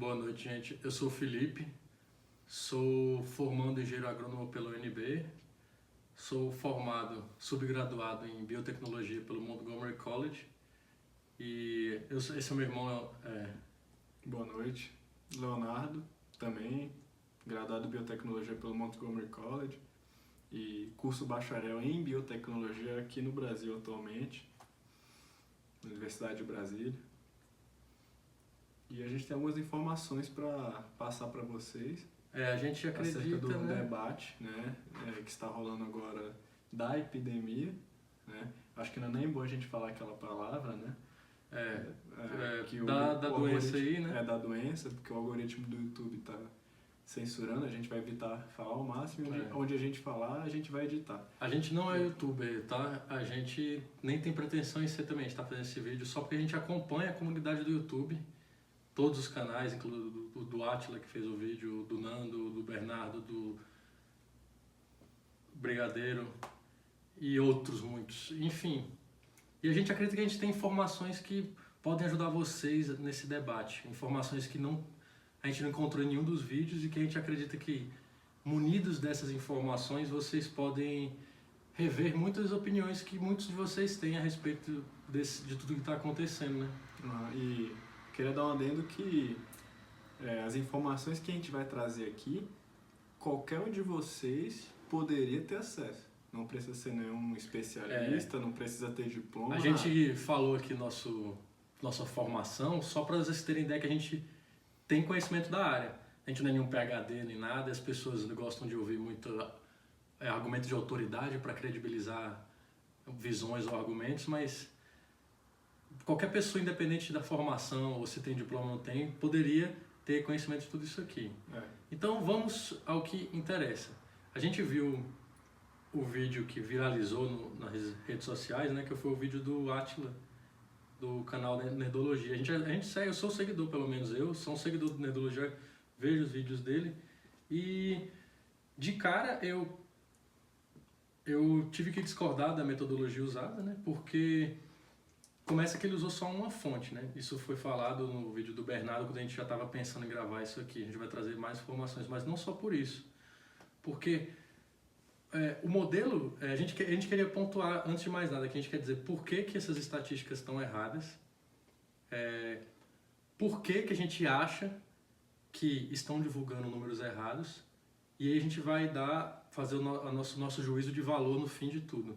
Boa noite, gente. Eu sou o Felipe, sou formando em engenheiro agrônomo pela UNB, sou formado, subgraduado em biotecnologia pelo Montgomery College e esse é o meu irmão. Boa noite, Leonardo, também graduado em biotecnologia pelo Montgomery College e curso bacharel em biotecnologia aqui no Brasil atualmente, na Universidade de Brasília. E a gente tem algumas informações para passar para vocês. A gente acredita, acerca do né? debate, que está rolando agora da epidemia, né? Acho que não é nem bom a gente falar aquela palavra, né? Da doença aí, né? Da doença, porque o algoritmo do YouTube está censurando, a gente vai evitar falar ao máximo, onde a gente falar, a gente vai editar. A gente não é youtuber, tá? A gente nem tem pretensão em ser também, a gente tá fazendo esse vídeo só porque a gente acompanha a comunidade do YouTube, todos os canais, incluindo o do Átila que fez o vídeo, do Nando, do Bernardo, do Brigadeiro e outros muitos, enfim. E a gente acredita que a gente tem informações que podem ajudar vocês nesse debate, informações que a gente não encontrou em nenhum dos vídeos e que a gente acredita que, munidos dessas informações, vocês podem rever muitas opiniões que muitos de vocês têm a respeito de tudo que está acontecendo, né? E queria dar um adendo que as informações que a gente vai trazer aqui, qualquer um de vocês poderia ter acesso. Não precisa ser nenhum especialista, não precisa ter diploma. A gente falou aqui nossa formação só para vocês terem ideia que a gente tem conhecimento da área. A gente não é nenhum PhD nem nada, e as pessoas gostam de ouvir muito argumento de autoridade para credibilizar visões ou argumentos, mas qualquer pessoa, independente da formação, ou se tem diploma ou não tem, poderia ter conhecimento de tudo isso aqui. Então vamos ao que interessa. A gente viu o vídeo que viralizou nas redes sociais, né, que foi o vídeo do Átila, do canal Nerdologia. A gente segue, eu sou seguidor, pelo menos eu sou um seguidor do Nerdologia, vejo os vídeos dele e de cara eu tive que discordar da metodologia usada, né, porque começa que ele usou só uma fonte, né? Isso foi falado no vídeo do Bernardo, quando a gente já estava pensando em gravar isso aqui. A gente vai trazer mais informações, mas não só por isso. Porque o modelo, a gente queria pontuar, antes de mais nada, que a gente quer dizer por que essas estatísticas estão erradas, por que a gente acha que estão divulgando números errados, e aí a gente vai fazer o nosso juízo de valor no fim de tudo.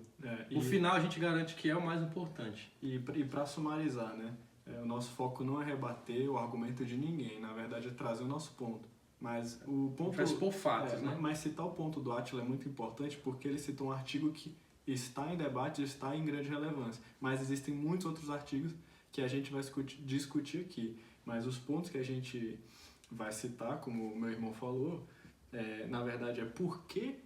No final a gente garante que é o mais importante. E para sumarizar, né? O nosso foco não é rebater o argumento de ninguém, na verdade é trazer o nosso ponto. Mas o ponto... Para expor fatos, né? Mas citar o ponto do Átila é muito importante porque ele citou um artigo que está em debate, está em grande relevância. Mas existem muitos outros artigos que a gente vai discutir aqui. Mas os pontos que a gente vai citar, como o meu irmão falou, na verdade é por que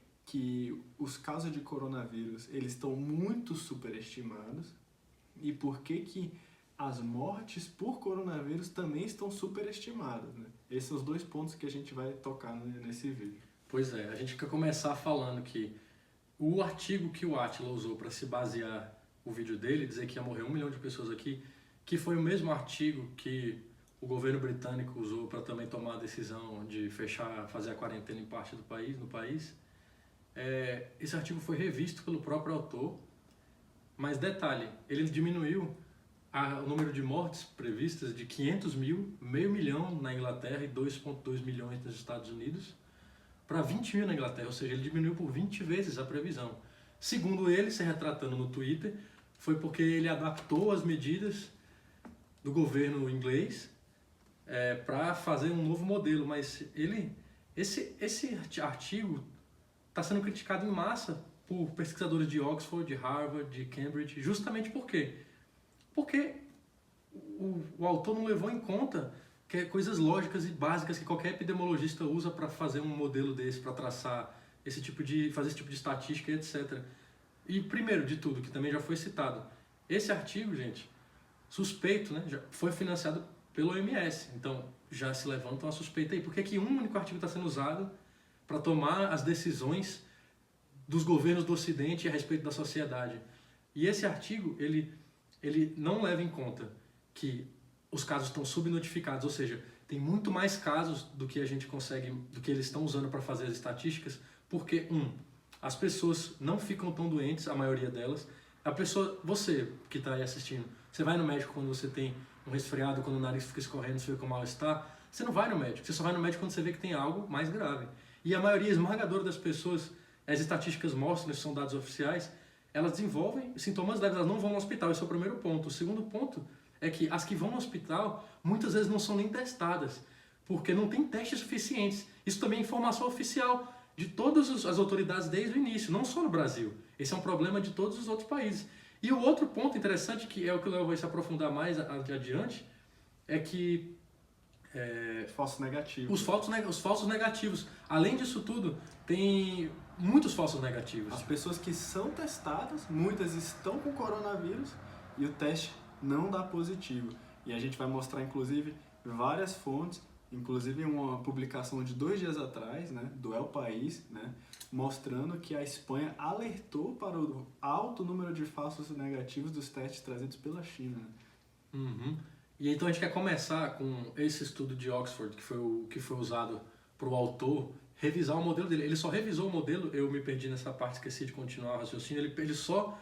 os casos de coronavírus eles estão muito superestimados e por que as mortes por coronavírus também estão superestimadas, né? Esses são os dois pontos que a gente vai tocar nesse vídeo. Pois é, a gente quer começar falando que o artigo que o Átila usou para se basear o vídeo dele, dizer que ia morrer 1 milhão de pessoas aqui, que foi o mesmo artigo que o governo britânico usou para também tomar a decisão de fazer a quarentena em parte no país. Esse artigo foi revisto pelo próprio autor, mas detalhe, ele diminuiu o número de mortes previstas de 500 mil, meio milhão na Inglaterra e 2,2 milhões nos Estados Unidos, para 20 mil na Inglaterra, ou seja, ele diminuiu por 20 vezes a previsão. Segundo ele, se retratando no Twitter, foi porque ele adaptou as medidas do governo inglês para fazer um novo modelo, mas esse artigo está sendo criticado em massa por pesquisadores de Oxford, de Harvard, de Cambridge, justamente por quê? Porque o autor não levou em conta coisas lógicas e básicas que qualquer epidemiologista usa para fazer um modelo desse, para traçar fazer esse tipo de estatística e etc. E primeiro de tudo, que também já foi citado, esse artigo, gente, suspeito, né, já foi financiado pelo OMS, então já se levanta uma suspeita aí. Por que um único artigo está sendo usado para tomar as decisões dos governos do Ocidente a respeito da sociedade? E esse artigo, ele não leva em conta que os casos estão subnotificados, ou seja, tem muito mais casos do que a gente consegue, do que eles estão usando para fazer as estatísticas, porque, as pessoas não ficam tão doentes, a maioria delas. A pessoa, você que está aí assistindo, você vai no médico quando você tem um resfriado, quando o nariz fica escorrendo, você fica com mal-estar, você não vai no médico, você só vai no médico quando você vê que tem algo mais grave. E a maioria esmagadora das pessoas, as estatísticas mostram, isso são dados oficiais, elas desenvolvem sintomas leves, elas não vão no hospital, esse é o primeiro ponto. O segundo ponto é que as que vão no hospital, muitas vezes não são nem testadas, porque não tem testes suficientes. Isso também é informação oficial de todas as autoridades desde o início, não só no Brasil. Esse é um problema de todos os outros países. E o outro ponto interessante, que é o que o Léo vai se aprofundar mais adiante, é que falsos negativos. Os falsos negativos. Além disso tudo, tem muitos falsos negativos. As pessoas que são testadas, muitas estão com coronavírus e o teste não dá positivo. E a gente vai mostrar, inclusive, várias fontes, inclusive uma publicação de 2 dias atrás, né, do El País, né, mostrando que a Espanha alertou para o alto número de falsos negativos dos testes trazidos pela China. Uhum. E então a gente quer começar com esse estudo de Oxford, que foi usado para o autor revisar o modelo dele. Ele só revisou o modelo, eu me perdi nessa parte, esqueci de continuar o raciocínio, ele só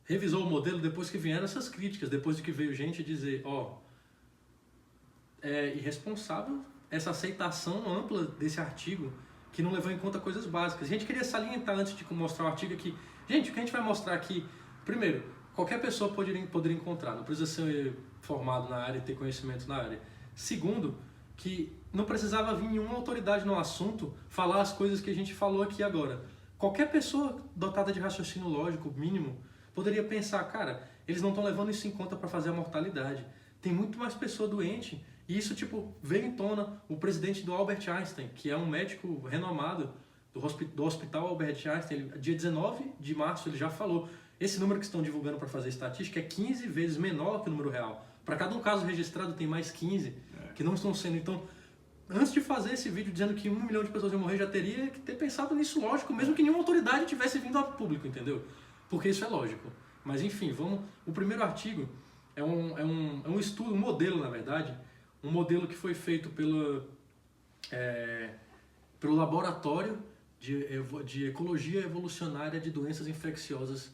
revisou o modelo depois que vieram essas críticas, depois de que veio gente dizer, é irresponsável essa aceitação ampla desse artigo que não levou em conta coisas básicas. A gente queria salientar antes de mostrar o artigo aqui. Gente, o que a gente vai mostrar aqui, primeiro, qualquer pessoa poderia encontrar, não precisa ser formado na área e ter conhecimento na área. Segundo, que não precisava vir nenhuma autoridade no assunto falar as coisas que a gente falou aqui agora. Qualquer pessoa dotada de raciocínio lógico mínimo poderia pensar, cara, eles não estão levando isso em conta para fazer a mortalidade. Tem muito mais pessoa doente. E isso, veio em tona o presidente do Albert Einstein, que é um médico renomado do Hospital Albert Einstein. Dia 19 de março ele já falou, esse número que estão divulgando para fazer estatística é 15 vezes menor que o número real. Para cada um caso registrado tem mais 15 que não estão sendo. Então, antes de fazer esse vídeo dizendo que 1 milhão de pessoas iam morrer, já teria que ter pensado nisso, lógico, mesmo que nenhuma autoridade tivesse vindo ao público, entendeu? Porque isso é lógico. Mas enfim, o primeiro artigo é um estudo, um modelo, na verdade, um modelo que foi feito pelo Laboratório de Ecologia Evolucionária de Doenças Infecciosas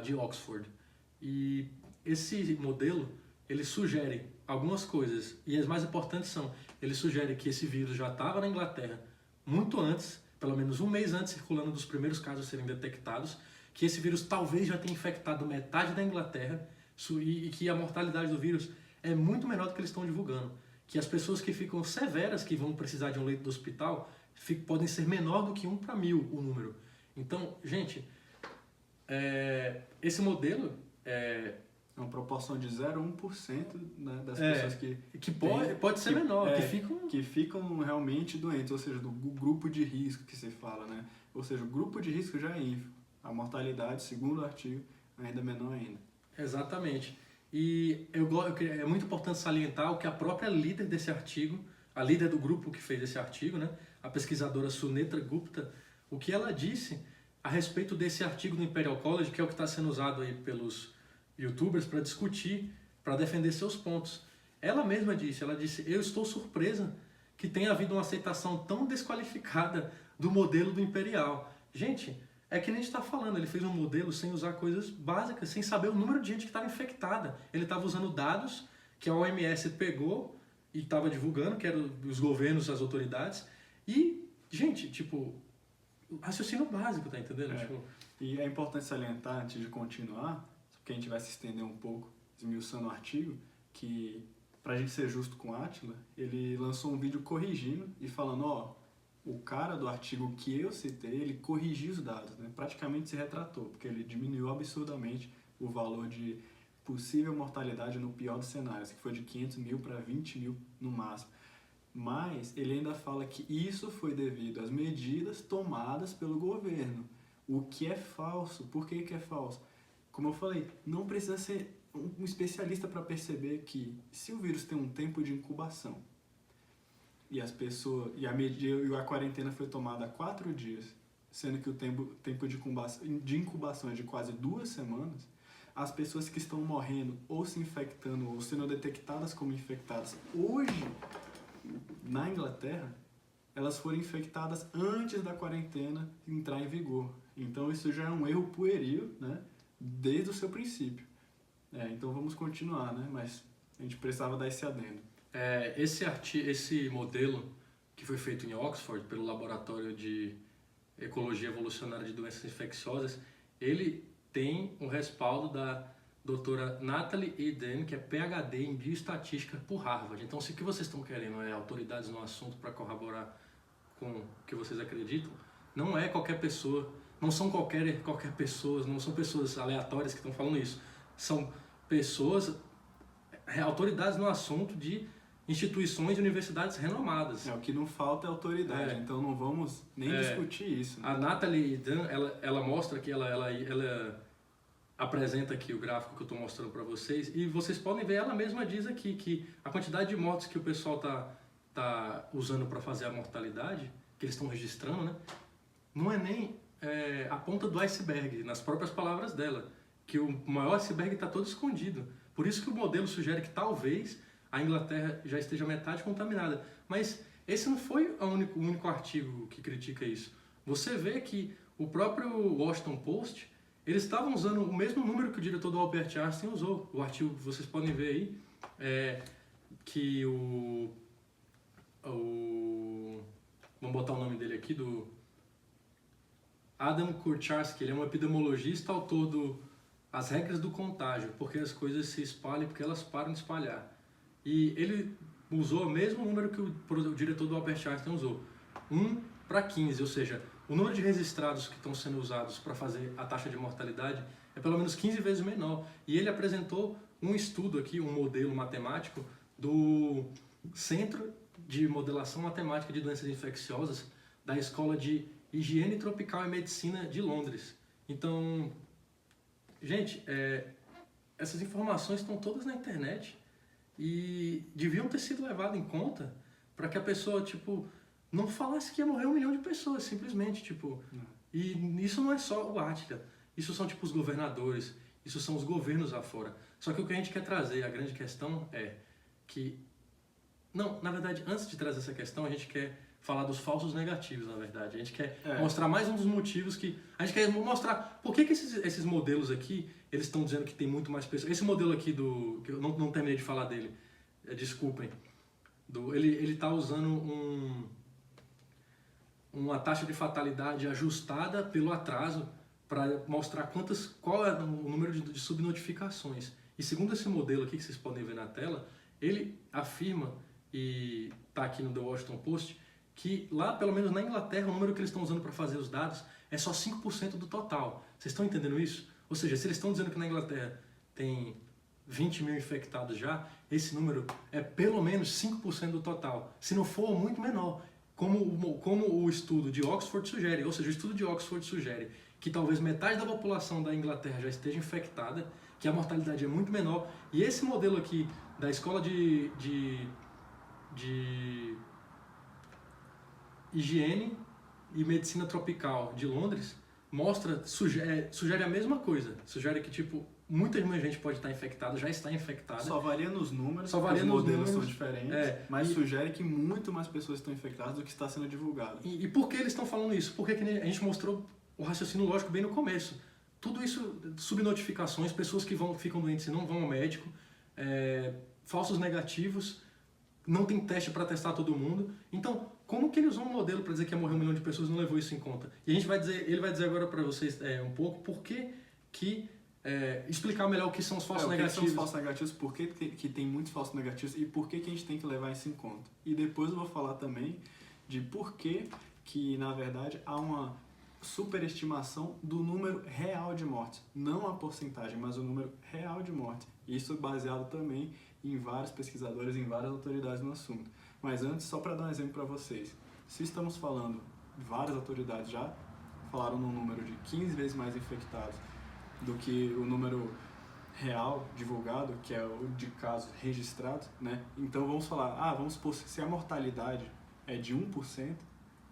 de Oxford. E esse modelo, ele sugere algumas coisas, e as mais importantes são, ele sugere que esse vírus já estava na Inglaterra muito antes, pelo menos 1 mês antes, circulando dos primeiros casos serem detectados, que esse vírus talvez já tenha infectado metade da Inglaterra, e que a mortalidade do vírus é muito menor do que eles estão divulgando. Que as pessoas que ficam severas, que vão precisar de um leito do hospital, podem ser menor do que 1 para 1000 o número. Então, gente, esse modelo é uma proporção de 0,1%, né, das pessoas que pode ser menor, que ficam realmente doentes, ou seja, do grupo de risco que se fala, né? Ou seja, o grupo de risco já é ínfimo. A mortalidade, segundo o artigo, ainda menor ainda. Exatamente. E é muito importante salientar o que a própria líder desse artigo, a líder do grupo que fez esse artigo, né, a pesquisadora Sunetra Gupta, o que ela disse a respeito desse artigo do Imperial College, que é o que está sendo usado aí pelos youtubers para discutir, para defender seus pontos. Ela mesma disse, eu estou surpresa que tenha havido uma aceitação tão desqualificada do modelo do Imperial. Gente, é que nem a gente está falando, ele fez um modelo sem usar coisas básicas, sem saber o número de gente que estava infectada. Ele estava usando dados que a OMS pegou e estava divulgando, que eram os governos, as autoridades. E, gente, raciocínio básico, tá entendendo? E é importante salientar, antes de continuar, porque a gente vai se estender um pouco, esmiuçando o artigo, que, pra gente ser justo com o Átila, ele lançou um vídeo corrigindo e falando, o cara do artigo que eu citei, ele corrigiu os dados, né? Praticamente se retratou, porque ele diminuiu absurdamente o valor de possível mortalidade no pior dos cenários, que foi de 500 mil para 20 mil no máximo. Mas ele ainda fala que isso foi devido às medidas tomadas pelo governo, o que é falso. Por que é falso? Como eu falei, não precisa ser um especialista para perceber que se o vírus tem um tempo de incubação, e a quarentena foi tomada há 4 dias, sendo que o tempo de incubação é de quase 2 semanas, as pessoas que estão morrendo ou se infectando ou sendo detectadas como infectadas hoje na Inglaterra, elas foram infectadas antes da quarentena entrar em vigor. Então isso já é um erro pueril, né? Desde o seu princípio. Então vamos continuar, né? Mas a gente precisava dar esse adendo. Esse modelo que foi feito em Oxford pelo Laboratório de Ecologia Evolucionária de Doenças Infecciosas, ele tem o respaldo da doutora Natalie Eden, que é PhD em Bioestatística por Harvard. Então, se o que vocês estão querendo é autoridades no assunto para corroborar com o que vocês acreditam, não é qualquer pessoa, não são qualquer pessoas, não são pessoas aleatórias que estão falando isso. São pessoas, autoridades no assunto de instituições e universidades renomadas. O que não falta é autoridade, então não vamos nem discutir isso. Né? A Natalie Eden, ela mostra que ela apresenta aqui o gráfico que eu estou mostrando para vocês, e vocês podem ver, ela mesma diz aqui que a quantidade de mortes que o pessoal tá usando para fazer a mortalidade, que eles estão registrando, né, não é nem a ponta do iceberg, nas próprias palavras dela, que o maior iceberg está todo escondido. Por isso que o modelo sugere que talvez a Inglaterra já esteja metade contaminada. Mas esse não foi o único artigo que critica isso. Você vê que o próprio Washington Post, eles estavam usando o mesmo número que o diretor do Albert Einstein usou. O artigo, vocês podem ver aí, que vamos botar o nome dele aqui, do Adam Kurcharski, ele é um epidemiologista, autor do As Regras do Contágio, porque as coisas se espalham, porque elas param de espalhar. E ele usou o mesmo número que o diretor do Albert Einstein usou, 1:15, ou seja, o número de registrados que estão sendo usados para fazer a taxa de mortalidade é pelo menos 15 vezes menor. E ele apresentou um estudo aqui, um modelo matemático do Centro de Modelação Matemática de Doenças Infecciosas da Escola de Higiene Tropical e Medicina de Londres. Então, gente, essas informações estão todas na internet e deviam ter sido levadas em conta para que a pessoa, não falasse que ia morrer 1 milhão de pessoas, simplesmente, E isso não é só o Átila, isso são, os governadores, isso são os governos lá fora. Só que o que a gente quer trazer, a grande questão é que... Não, na verdade, antes de trazer essa questão, a gente quer falar dos falsos negativos, na verdade. A gente quer mostrar mais um dos motivos que... A gente quer mostrar por que esses modelos aqui, eles estão dizendo que tem muito mais pessoas. Esse modelo aqui que eu não terminei de falar dele, desculpem. Ele está usando uma taxa de fatalidade ajustada pelo atraso para mostrar qual é o número de subnotificações. E segundo esse modelo aqui que vocês podem ver na tela, ele afirma, e está aqui no The Washington Post, que lá, pelo menos na Inglaterra, o número que eles estão usando para fazer os dados é só 5% do total. Vocês estão entendendo isso? Ou seja, se eles estão dizendo que na Inglaterra tem 20 mil infectados já, esse número é pelo menos 5% do total. Se não for, muito menor. Como o estudo de Oxford sugere, ou seja, o estudo de Oxford sugere que talvez metade da população da Inglaterra já esteja infectada, que a mortalidade é muito menor, e esse modelo aqui da Escola de Higiene e Medicina Tropical de Londres sugere a mesma coisa, sugere que muita gente pode estar infectada, já está infectada. Só varia nos números, os modelos são diferentes, mas sugere que muito mais pessoas estão infectadas do que está sendo divulgado. E por que eles estão falando isso? Porque a gente mostrou o raciocínio lógico bem no começo. Tudo isso, subnotificações, pessoas que ficam doentes e não vão ao médico, falsos negativos, não tem teste para testar todo mundo. Então, como que ele usou um modelo para dizer que ia morrer 1 milhão de pessoas e não levou isso em conta? E ele vai dizer agora para vocês um pouco por que explicar melhor o que são os falsos negativos. O que são os falsos negativos, por que tem muitos falsos negativos e por que a gente tem que levar isso em conta. E depois eu vou falar também de por que na verdade, há uma superestimação do número real de mortes. Não a porcentagem, mas o número real de mortes. Isso baseado também em vários pesquisadores, em várias autoridades no assunto. Mas antes, só para dar um exemplo para vocês. Se estamos falando, várias autoridades já falaram num número de 15 vezes mais infectados do que o número real divulgado, que é o de casos registrados, né? Então vamos falar, vamos supor, se a mortalidade é de 1%,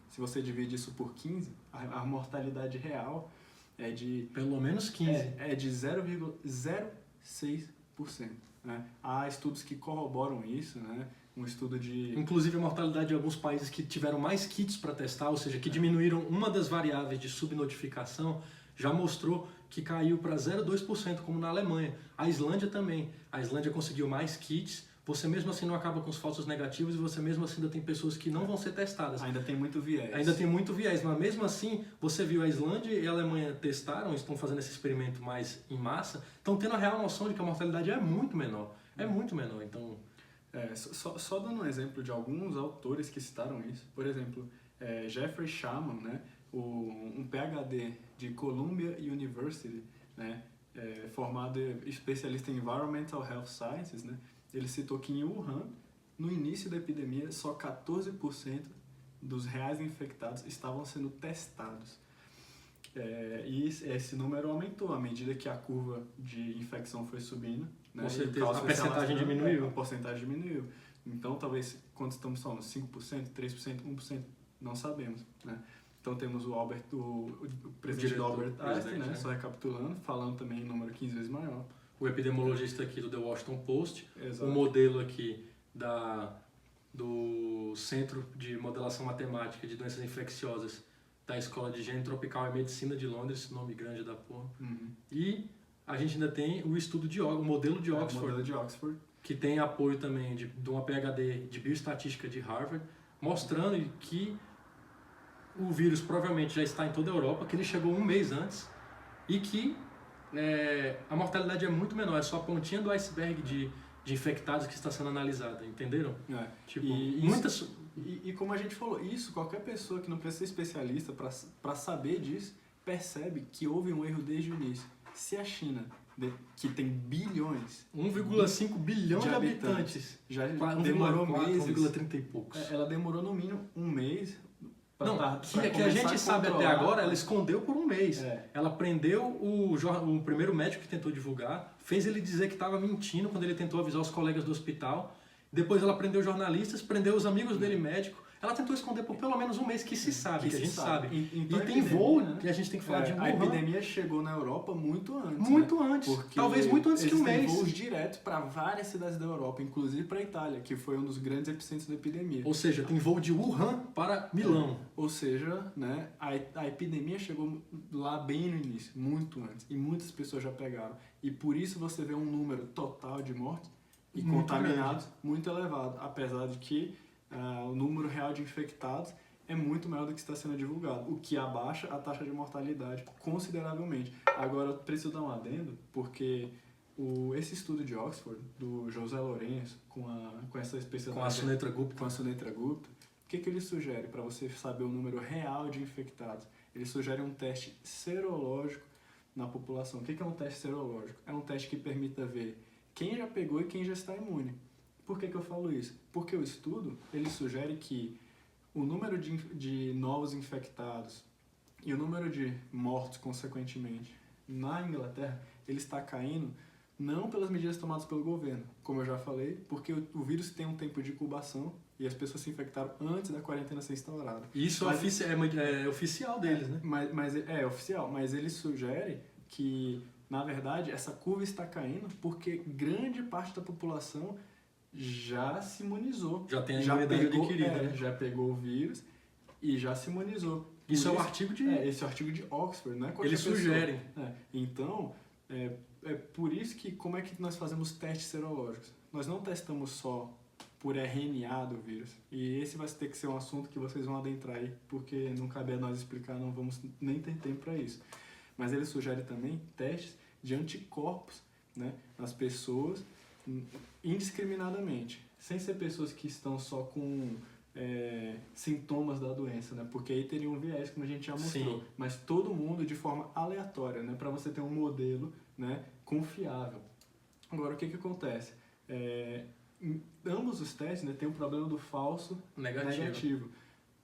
se você divide isso por 15, a mortalidade real é de... Pelo menos 15. É de 0,06%. Né? Há estudos que corroboram isso, né? um estudo de... Inclusive a mortalidade de alguns países que tiveram mais kits para testar, ou seja, que diminuíram uma das variáveis de subnotificação, já mostrou que caiu para 0,2%, como na Alemanha. A Islândia também. A Islândia conseguiu mais kits, você mesmo assim não acaba com os falsos negativos e você mesmo assim ainda tem pessoas que não vão ser testadas. Ainda tem muito viés. Ainda tem muito viés, mas mesmo assim, você viu a Islândia e a Alemanha testaram, estão fazendo esse experimento mais em massa, estão tendo a real noção de que a mortalidade é muito menor. É muito menor, então... Só dando um exemplo de alguns autores que citaram isso. Por exemplo, Jeffrey Schaman, né, um PhD de Columbia University, né, formado especialista em Environmental Health Sciences, né, ele citou que em Wuhan, no início da epidemia, só 14% dos reais infectados estavam sendo testados. E esse número aumentou à medida que a curva de infecção foi subindo. Né? Com certeza, a percentagem diminuiu. A porcentagem diminuiu. Então, talvez, quando estamos falando 5%, 3%, 1%, não sabemos. Né? Então, temos o presidente do Albert Einstein, né? Só recapitulando, falando também em número 15 vezes maior. O epidemiologista aqui do The Washington Post, Exato. O modelo aqui do Centro de Modelação Matemática de Doenças Infecciosas da Escola de Higiene Tropical e Medicina de Londres, nome grande da porra. Uhum. E a gente ainda tem o estudo o modelo de Oxford, O modelo de Oxford, que tem apoio também de uma PhD de bioestatística de Harvard, mostrando que o vírus provavelmente já está em toda a Europa, que ele chegou um mês antes e que a mortalidade é muito menor, é só a pontinha do iceberg de infectados que está sendo analisada, entenderam? Tipo, muitas... E como a gente falou, qualquer pessoa que não precisa ser especialista para saber disso, percebe que houve um erro desde o início. Se a China, que tem bilhões... 1,5 bilhão de habitantes. Já demorou 1,4, meses. 1,30 e poucos. Ela demorou no mínimo um mês... que a gente sabe até agora, ela escondeu por um mês. Ela prendeu o primeiro médico que tentou divulgar, fez ele dizer que estava mentindo quando ele tentou avisar os colegas do hospital. Depois ela prendeu jornalistas, prendeu os amigos dele médico. Ela tentou esconder por pelo menos um mês que se sabe, que a gente sabe. Então, e tem voo, que a gente tem que falar de Wuhan. A epidemia chegou na Europa muito antes. Muito antes. Porque talvez muito antes que um mês. Voos diretos para várias cidades da Europa, inclusive para a Itália, que foi um dos grandes epicentros da epidemia. Ou seja, tem voo de Wuhan para Milão. Ou seja, né, a epidemia chegou lá bem no início, muito antes. E muitas pessoas já pegaram. E por isso você vê um número total de mortes e muito contaminados muito elevado, apesar de que o número real de infectados é muito maior do que está sendo divulgado, o que abaixa a taxa de mortalidade consideravelmente. Agora, eu preciso dar um adendo, porque esse estudo de Oxford, do José Lourenço, com essa especialidade... Com a Sunetra Gupta. Com a Sunetra Gupta, o que ele sugere para você saber o número real de infectados? Ele sugere um teste serológico na população. O que é um teste serológico? É um teste que permita ver quem já pegou e quem já está imune. Por que eu falo isso? Porque o estudo, ele sugere que o número de novos infectados e o número de mortos, consequentemente, na Inglaterra, ele está caindo não pelas medidas tomadas pelo governo, como eu já falei, porque o vírus tem um tempo de incubação e as pessoas se infectaram antes da quarentena ser instaurada. Isso é oficial deles, né? É oficial, mas ele sugere que, na verdade, essa curva está caindo porque grande parte da população já se imunizou. Já tem a imunidade adquirida, né? Já pegou o vírus e já se imunizou. Isso é o artigo de... esse é o artigo de Oxford, né? Eles sugerem. Então, é por isso que, como é que nós fazemos testes serológicos? Nós não testamos só por RNA do vírus. E esse vai ter que ser um assunto que vocês vão adentrar aí, porque não cabe a nós explicar, não vamos nem ter tempo para isso. Mas ele sugere também testes de anticorpos, né, nas pessoas indiscriminadamente, sem ser pessoas que estão só com sintomas da doença, né, porque aí teria um viés, como a gente já mostrou. Sim. Mas todo mundo de forma aleatória, né, para você ter um modelo, né, confiável. Agora, o que acontece? Ambos os testes, né, tem o problema do falso negativo.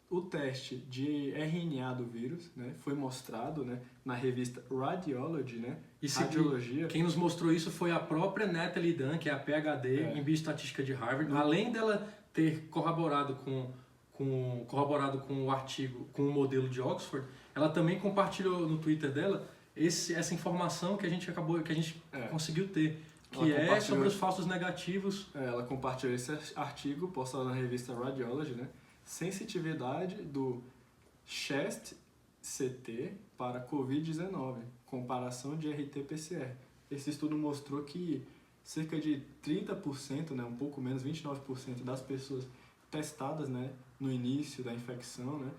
O teste de RNA do vírus, né, foi mostrado, né, na revista Radiology, né, Radiologia. Quem nos mostrou isso foi a própria Natalie Dunn, que é a PhD em bioestatística de Harvard. Além dela ter corroborado com o artigo, com o modelo de Oxford, ela também compartilhou no Twitter dela essa informação que a gente conseguiu ter. Que é sobre os falsos negativos. Ela compartilhou esse artigo postado na revista Radiology, né? Sensitividade do CHEST-CT para Covid-19, comparação de RT-PCR. Esse estudo mostrou que cerca de 30%, né, um pouco menos, 29% das pessoas testadas, né, no início da infecção, né,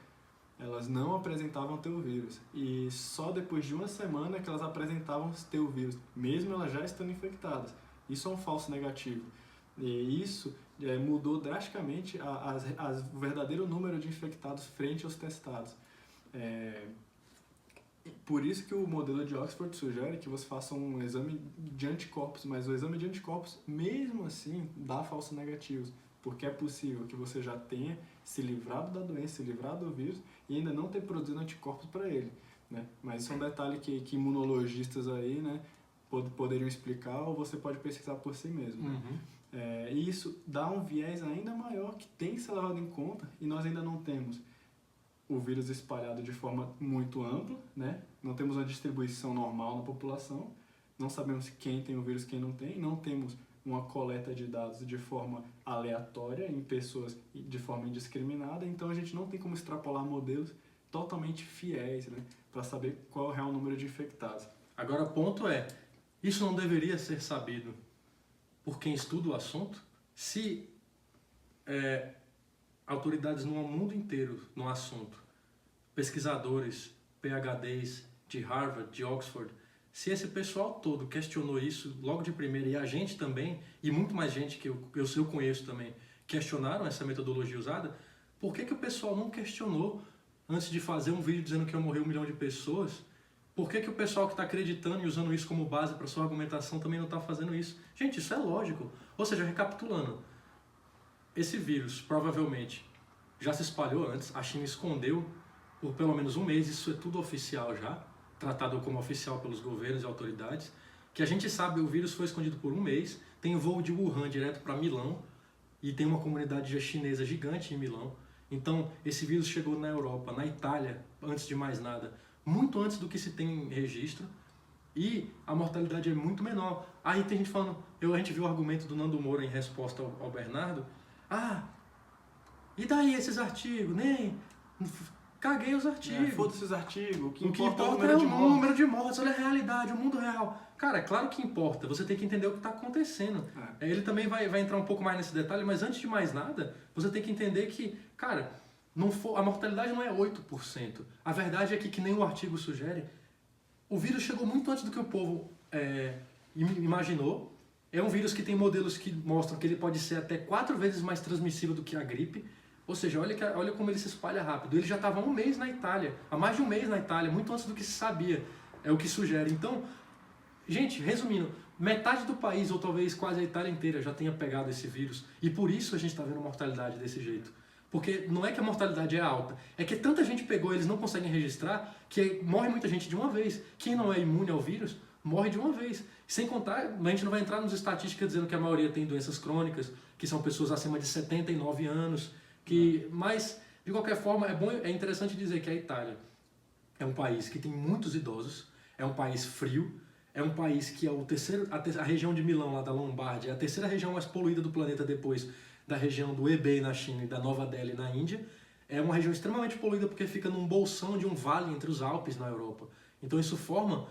elas não apresentavam ter o vírus. E só depois de uma semana que elas apresentavam ter o vírus, mesmo elas já estando infectadas. Isso é um falso negativo. E isso mudou drasticamente o verdadeiro número de infectados frente aos testados. Por isso que o modelo de Oxford sugere que você faça um exame de anticorpos, mas o exame de anticorpos, mesmo assim, dá falsos negativos, porque é possível que você já tenha se livrado da doença, se livrado do vírus e ainda não ter produzido anticorpos para ele, né? Mas isso é um detalhe que imunologistas aí, né, poderiam explicar ou você pode pesquisar por si mesmo. Né? E isso dá um viés ainda maior que tem que ser levado em conta e nós ainda não temos o vírus espalhado de forma muito ampla, né? Não temos uma distribuição normal na população, não sabemos quem tem o vírus e quem não tem, não temos uma coleta de dados de forma aleatória em pessoas de forma indiscriminada, então a gente não tem como extrapolar modelos totalmente fiéis, né, para saber qual é o real número de infectados. Agora, o ponto é, isso não deveria ser sabido por quem estuda o assunto? Se autoridades no mundo inteiro no assunto, pesquisadores, PhDs de Harvard, de Oxford, se esse pessoal todo questionou isso logo de primeira, e a gente também, e muito mais gente que eu conheço também, questionaram essa metodologia usada, por que o pessoal não questionou antes de fazer um vídeo dizendo que ia morrer 1 milhão de pessoas? Por que o pessoal que está acreditando e usando isso como base para sua argumentação também não está fazendo isso? Gente, isso é lógico. Ou seja, recapitulando, esse vírus provavelmente já se espalhou antes, a China escondeu por pelo menos um mês, isso é tudo oficial já, tratado como oficial pelos governos e autoridades, que a gente sabe o vírus foi escondido por um mês, tem voo de Wuhan direto para Milão, e tem uma comunidade chinesa gigante em Milão, então esse vírus chegou na Europa, na Itália, antes de mais nada, muito antes do que se tem registro, e a mortalidade é muito menor. Aí tem gente falando, a gente viu o argumento do Nando Moura em resposta ao Bernardo, e daí esses artigos, caguei os artigos. Foda-se os artigos, o que importa é o número de mortes, olha a realidade, o mundo real. Cara, é claro que importa, você tem que entender o que está acontecendo. Ele também vai entrar um pouco mais nesse detalhe, mas antes de mais nada, você tem que entender que, cara, a mortalidade não é 8%. A verdade é que nem o artigo sugere, o vírus chegou muito antes do que o povo imaginou. É um vírus que tem modelos que mostram que ele pode ser até 4 vezes mais transmissível do que a gripe. Ou seja, olha como ele se espalha rápido. Ele já estava há um mês na Itália, há mais de um mês na Itália, muito antes do que se sabia, é o que sugere. Então, gente, resumindo, metade do país, ou talvez quase a Itália inteira, já tenha pegado esse vírus. E por isso a gente está vendo mortalidade desse jeito. Porque não é que a mortalidade é alta, é que tanta gente pegou e eles não conseguem registrar, que morre muita gente de uma vez. Quem não é imune ao vírus, morre de uma vez. Sem contar, a gente não vai entrar nas estatísticas dizendo que a maioria tem doenças crônicas, que são pessoas acima de 79 anos, mas, de qualquer forma, é interessante dizer que a Itália é um país que tem muitos idosos, é um país frio, é um país que é a região de Milão, lá da Lombardia, é a terceira região mais poluída do planeta depois da região do Hebei na China e da Nova Delhi na Índia. É uma região extremamente poluída porque fica num bolsão de um vale entre os Alpes na Europa. Então isso forma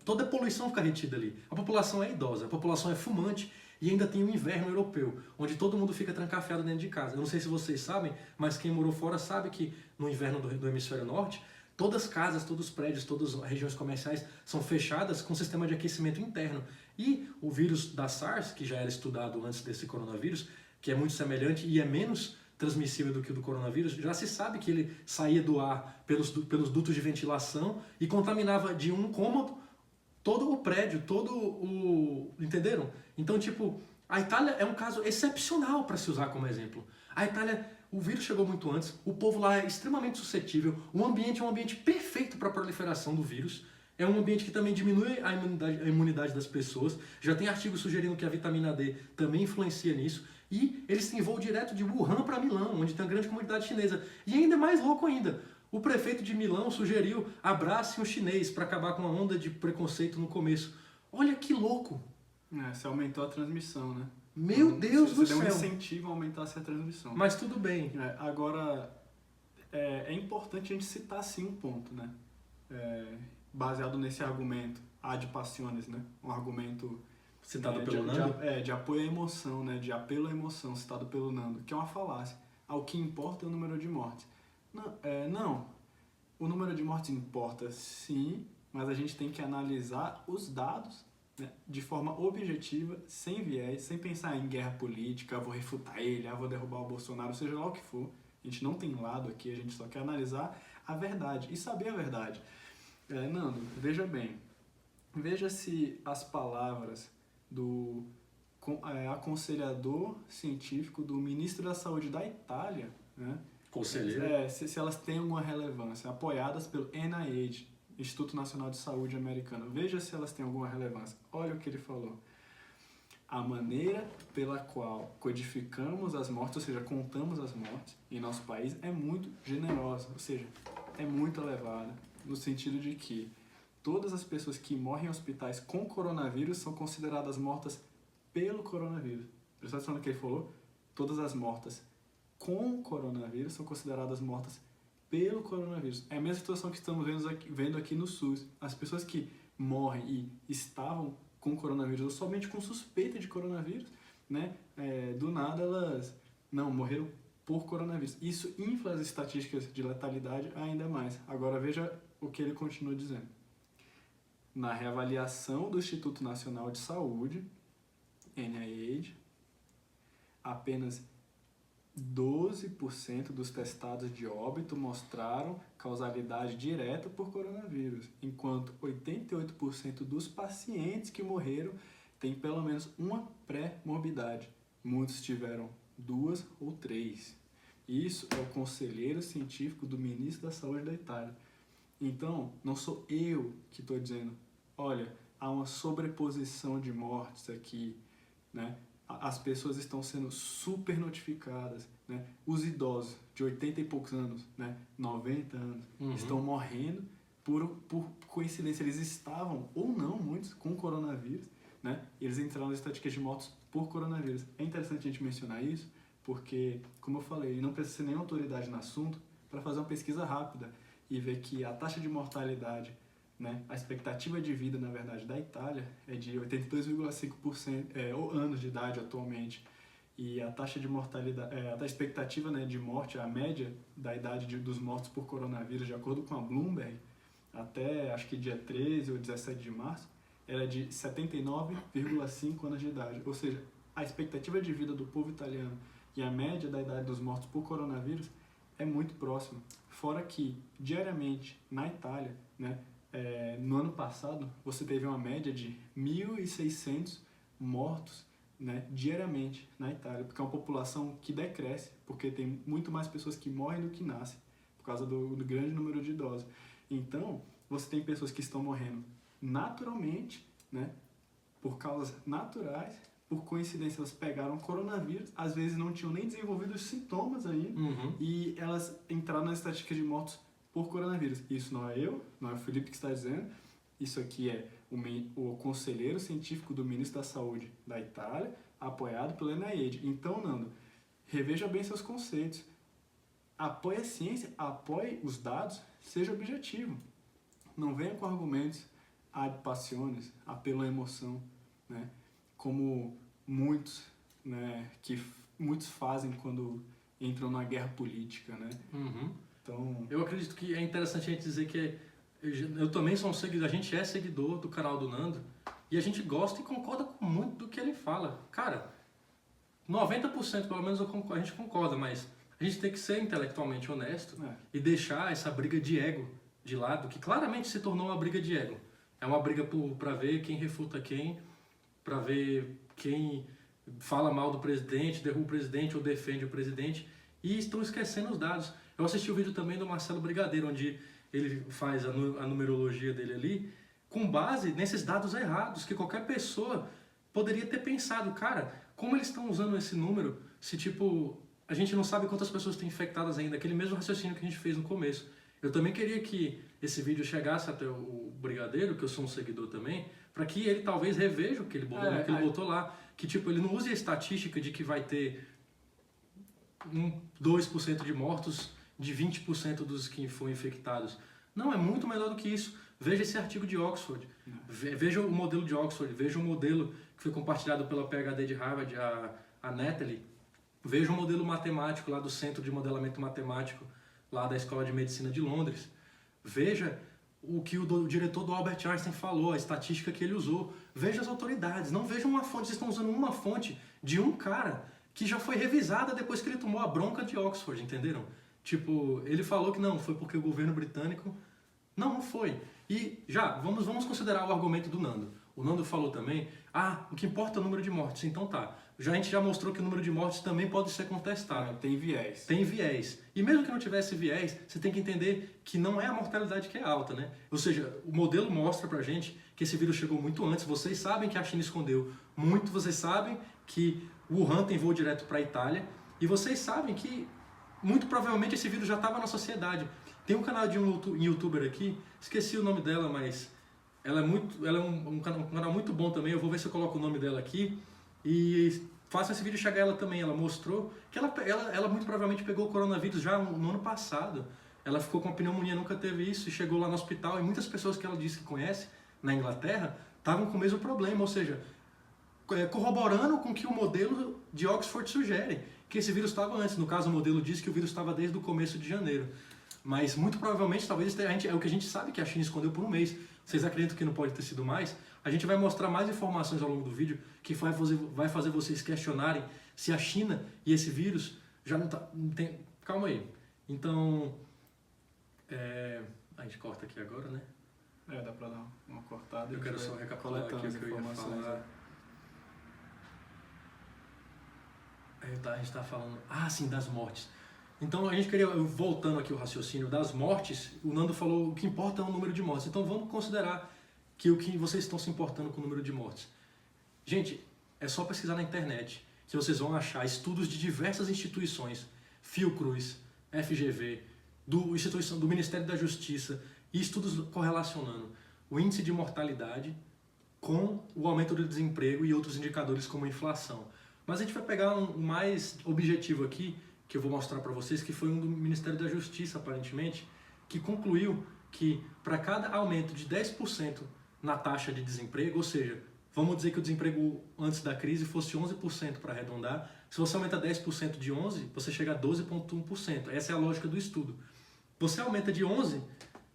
toda a poluição fica retida ali. A população é idosa, a população é fumante, e ainda tem o inverno europeu, onde todo mundo fica trancafiado dentro de casa. Eu não sei se vocês sabem, mas quem morou fora sabe que no inverno do hemisfério norte, todas as casas, todos os prédios, todas as regiões comerciais são fechadas com sistema de aquecimento interno. E o vírus da SARS, que já era estudado antes desse coronavírus, que é muito semelhante e é menos transmissível do que o do coronavírus, já se sabe que ele saía do ar pelos dutos de ventilação e contaminava de um cômodo todo o prédio, entenderam? Então, a Itália é um caso excepcional para se usar como exemplo. A Itália, o vírus chegou muito antes, o povo lá é extremamente suscetível, o ambiente é um ambiente perfeito para a proliferação do vírus, é um ambiente que também diminui a imunidade das pessoas, já tem artigos sugerindo que a vitamina D também influencia nisso, e eles têm voo direto de Wuhan para Milão, onde tem uma grande comunidade chinesa. E ainda mais louco ainda, o prefeito de Milão sugeriu abrace um chinês para acabar com a onda de preconceito no começo. Olha que louco! Você aumentou a transmissão, né? Meu Deus do Você deu um céu! incentivo a aumentar a transmissão. Mas tudo bem. Agora, é importante a gente citar sim um ponto, né? Baseado nesse argumento ad passiones, né? Um argumento Citado pelo Nando? de apoio à emoção, né? De apelo à emoção, citado pelo Nando, que é uma falácia. O que importa é o número de mortes. Não, o número de mortes importa sim, mas a gente tem que analisar os dados, né, de forma objetiva, sem viés, sem pensar em guerra política, vou refutar ele, vou derrubar o Bolsonaro, seja lá o que for. A gente não tem lado aqui, a gente só quer analisar a verdade e saber a verdade. Nando, veja bem, veja se as palavras do aconselhador científico do ministro da Saúde da Itália, né, Conselheiro? se elas têm uma relevância, apoiadas pelo NIH, Instituto Nacional de Saúde Americano. Veja se elas têm alguma relevância. Olha o que ele falou. A maneira pela qual codificamos as mortes, ou seja, contamos as mortes em nosso país é muito generosa, ou seja, é muito elevada, no sentido de que todas as pessoas que morrem em hospitais com coronavírus são consideradas mortas pelo coronavírus. Prestou atenção no que ele falou? Todas as mortas com coronavírus são consideradas mortas pelo coronavírus. É a mesma situação que estamos vendo aqui no SUS. As pessoas que morrem e estavam com coronavírus ou somente com suspeita de coronavírus, né, do nada elas não morreram por coronavírus. Isso infla as estatísticas de letalidade ainda mais. Agora veja o que ele continua dizendo. Na reavaliação do Instituto Nacional de Saúde, NIH, apenas 12% dos testados de óbito mostraram causalidade direta por coronavírus, enquanto 88% dos pacientes que morreram têm pelo menos uma pré-morbidade. Muitos tiveram 2 ou 3. Isso é o conselheiro científico do ministro da Saúde da Itália. Então, não sou eu que estou dizendo, olha, há uma sobreposição de mortes aqui, né? As pessoas estão sendo super notificadas, né? Os idosos de 80 e poucos anos, né? 90 anos, estão morrendo por coincidência. Eles estavam, ou não, muitos, com coronavírus, né? Eles entraram nas estatísticas de mortos por coronavírus. É interessante a gente mencionar isso, porque, como eu falei, não precisa ser nem autoridade no assunto para fazer uma pesquisa rápida e ver que a taxa de mortalidade, né, a expectativa de vida, na verdade, da Itália é de 82,5% anos de idade atualmente. E a taxa de mortalidade, a expectativa, né, de morte, a média da idade dos mortos por coronavírus, de acordo com a Bloomberg, até acho que dia 13 ou 17 de março, era de 79,5 anos de idade. Ou seja, a expectativa de vida do povo italiano e a média da idade dos mortos por coronavírus é muito próxima. Fora que, diariamente, na Itália, né, no ano passado, você teve uma média de 1.600 mortos, né, diariamente na Itália, porque é uma população que decresce, porque tem muito mais pessoas que morrem do que nascem, por causa do grande número de idosos. Então, você tem pessoas que estão morrendo naturalmente, né, por causas naturais, por coincidência elas pegaram coronavírus, às vezes não tinham nem desenvolvido os sintomas ainda, e elas entraram na estatística de mortos por coronavírus. Isso não é eu, não é o Felipe que está dizendo, isso aqui é o conselheiro científico do ministro da Saúde da Itália, apoiado pelo NIH. Então, Nando, reveja bem seus conceitos. Apoie a ciência, apoie os dados, seja objetivo. Não venha com argumentos ad passiones, apelo à emoção, né? Como muitos, né, muitos fazem quando entram na guerra política, né? Então, eu acredito que é interessante a gente dizer que eu também sou um seguidor, a gente é seguidor do canal do Nando e a gente gosta e concorda com muito do que ele fala. Cara, 90% pelo menos a gente concorda, mas a gente tem que ser intelectualmente honesto e deixar essa briga de ego de lado, que claramente se tornou uma briga de ego. É uma briga para ver quem refuta quem, para ver quem fala mal do presidente, derruba o presidente ou defende o presidente, e estão esquecendo os dados. Eu assisti o vídeo também do Marcelo Brigadeiro, onde ele faz a numerologia dele ali, com base nesses dados errados, que qualquer pessoa poderia ter pensado, cara, como eles estão usando esse número, se tipo, a gente não sabe quantas pessoas têm infectadas ainda, aquele mesmo raciocínio que a gente fez no começo. Eu também queria que esse vídeo chegasse até o Brigadeiro, que eu sou um seguidor também, para que ele talvez reveja o que ele botou lá. Que tipo, ele não use a estatística de que vai ter 2% de mortos de 20% dos que foram infectados. Não, é muito melhor do que isso. Veja esse artigo de Oxford, veja o modelo de Oxford, veja o modelo que foi compartilhado pela PhD de Harvard, a Natalie. Veja o modelo matemático lá do Centro de Modelamento Matemático, lá da Escola de Medicina de Londres. Veja o que o diretor do Albert Einstein falou, a estatística que ele usou. Veja as autoridades, não vejam uma fonte, vocês estão usando uma fonte de um cara que já foi revisada depois que ele tomou a bronca de Oxford, entenderam? Tipo, ele falou que não, foi porque o governo britânico... Não foi. E já, vamos considerar o argumento do Nando. O Nando falou também, o que importa é o número de mortes. Então tá, a gente já mostrou que o número de mortes também pode ser contestado. Tem viés. Tem viés. E mesmo que não tivesse viés, você tem que entender que não é a mortalidade que é alta, né? Ou seja, o modelo mostra pra gente que esse vírus chegou muito antes. Vocês sabem que a China escondeu muito, vocês sabem que Wuhan tem voo direto para a Itália, e vocês sabem que muito provavelmente esse vírus já estava na sociedade. Tem um canal de um youtuber aqui, esqueci o nome dela, mas ela é um canal muito bom também. Eu vou ver se eu coloco o nome dela aqui e faço esse vídeo chegar a ela também. Ela mostrou que ela muito provavelmente pegou o coronavírus já no ano passado. Ela ficou com a pneumonia, nunca teve isso, e chegou lá no hospital, e muitas pessoas que ela disse que conhece na Inglaterra estavam com o mesmo problema, ou seja, corroborando com o que o modelo de Oxford sugere, que esse vírus estava antes. No caso, o modelo diz que o vírus estava desde o começo de janeiro. Mas muito provavelmente, talvez é o que a gente sabe que a China escondeu por um mês. Vocês acreditam que não pode ter sido mais? A gente vai mostrar mais informações ao longo do vídeo que vai fazer vocês questionarem se a China e esse vírus já não tem... Calma aí. Então, a gente corta aqui agora, né? Dá pra dar uma cortada. Eu quero só recapitular aqui o que eu ia falar. A gente tá falando... sim, das mortes. Então a gente queria, voltando aqui o raciocínio das mortes, o Nando falou o que importa é o número de mortes. Então vamos considerar que o que vocês estão se importando com o número de mortes. Gente, é só pesquisar na internet que vocês vão achar estudos de diversas instituições, Fiocruz, FGV, do Ministério da Justiça, e estudos correlacionando o índice de mortalidade com o aumento do desemprego e outros indicadores como a inflação. Mas a gente vai pegar um mais objetivo aqui, que eu vou mostrar para vocês, que foi um do Ministério da Justiça, aparentemente, que concluiu que para cada aumento de 10% na taxa de desemprego, ou seja, vamos dizer que o desemprego antes da crise fosse 11% para arredondar, se você aumenta 10% de 11%, você chega a 12,1%. Essa é a lógica do estudo. Você aumenta de 11%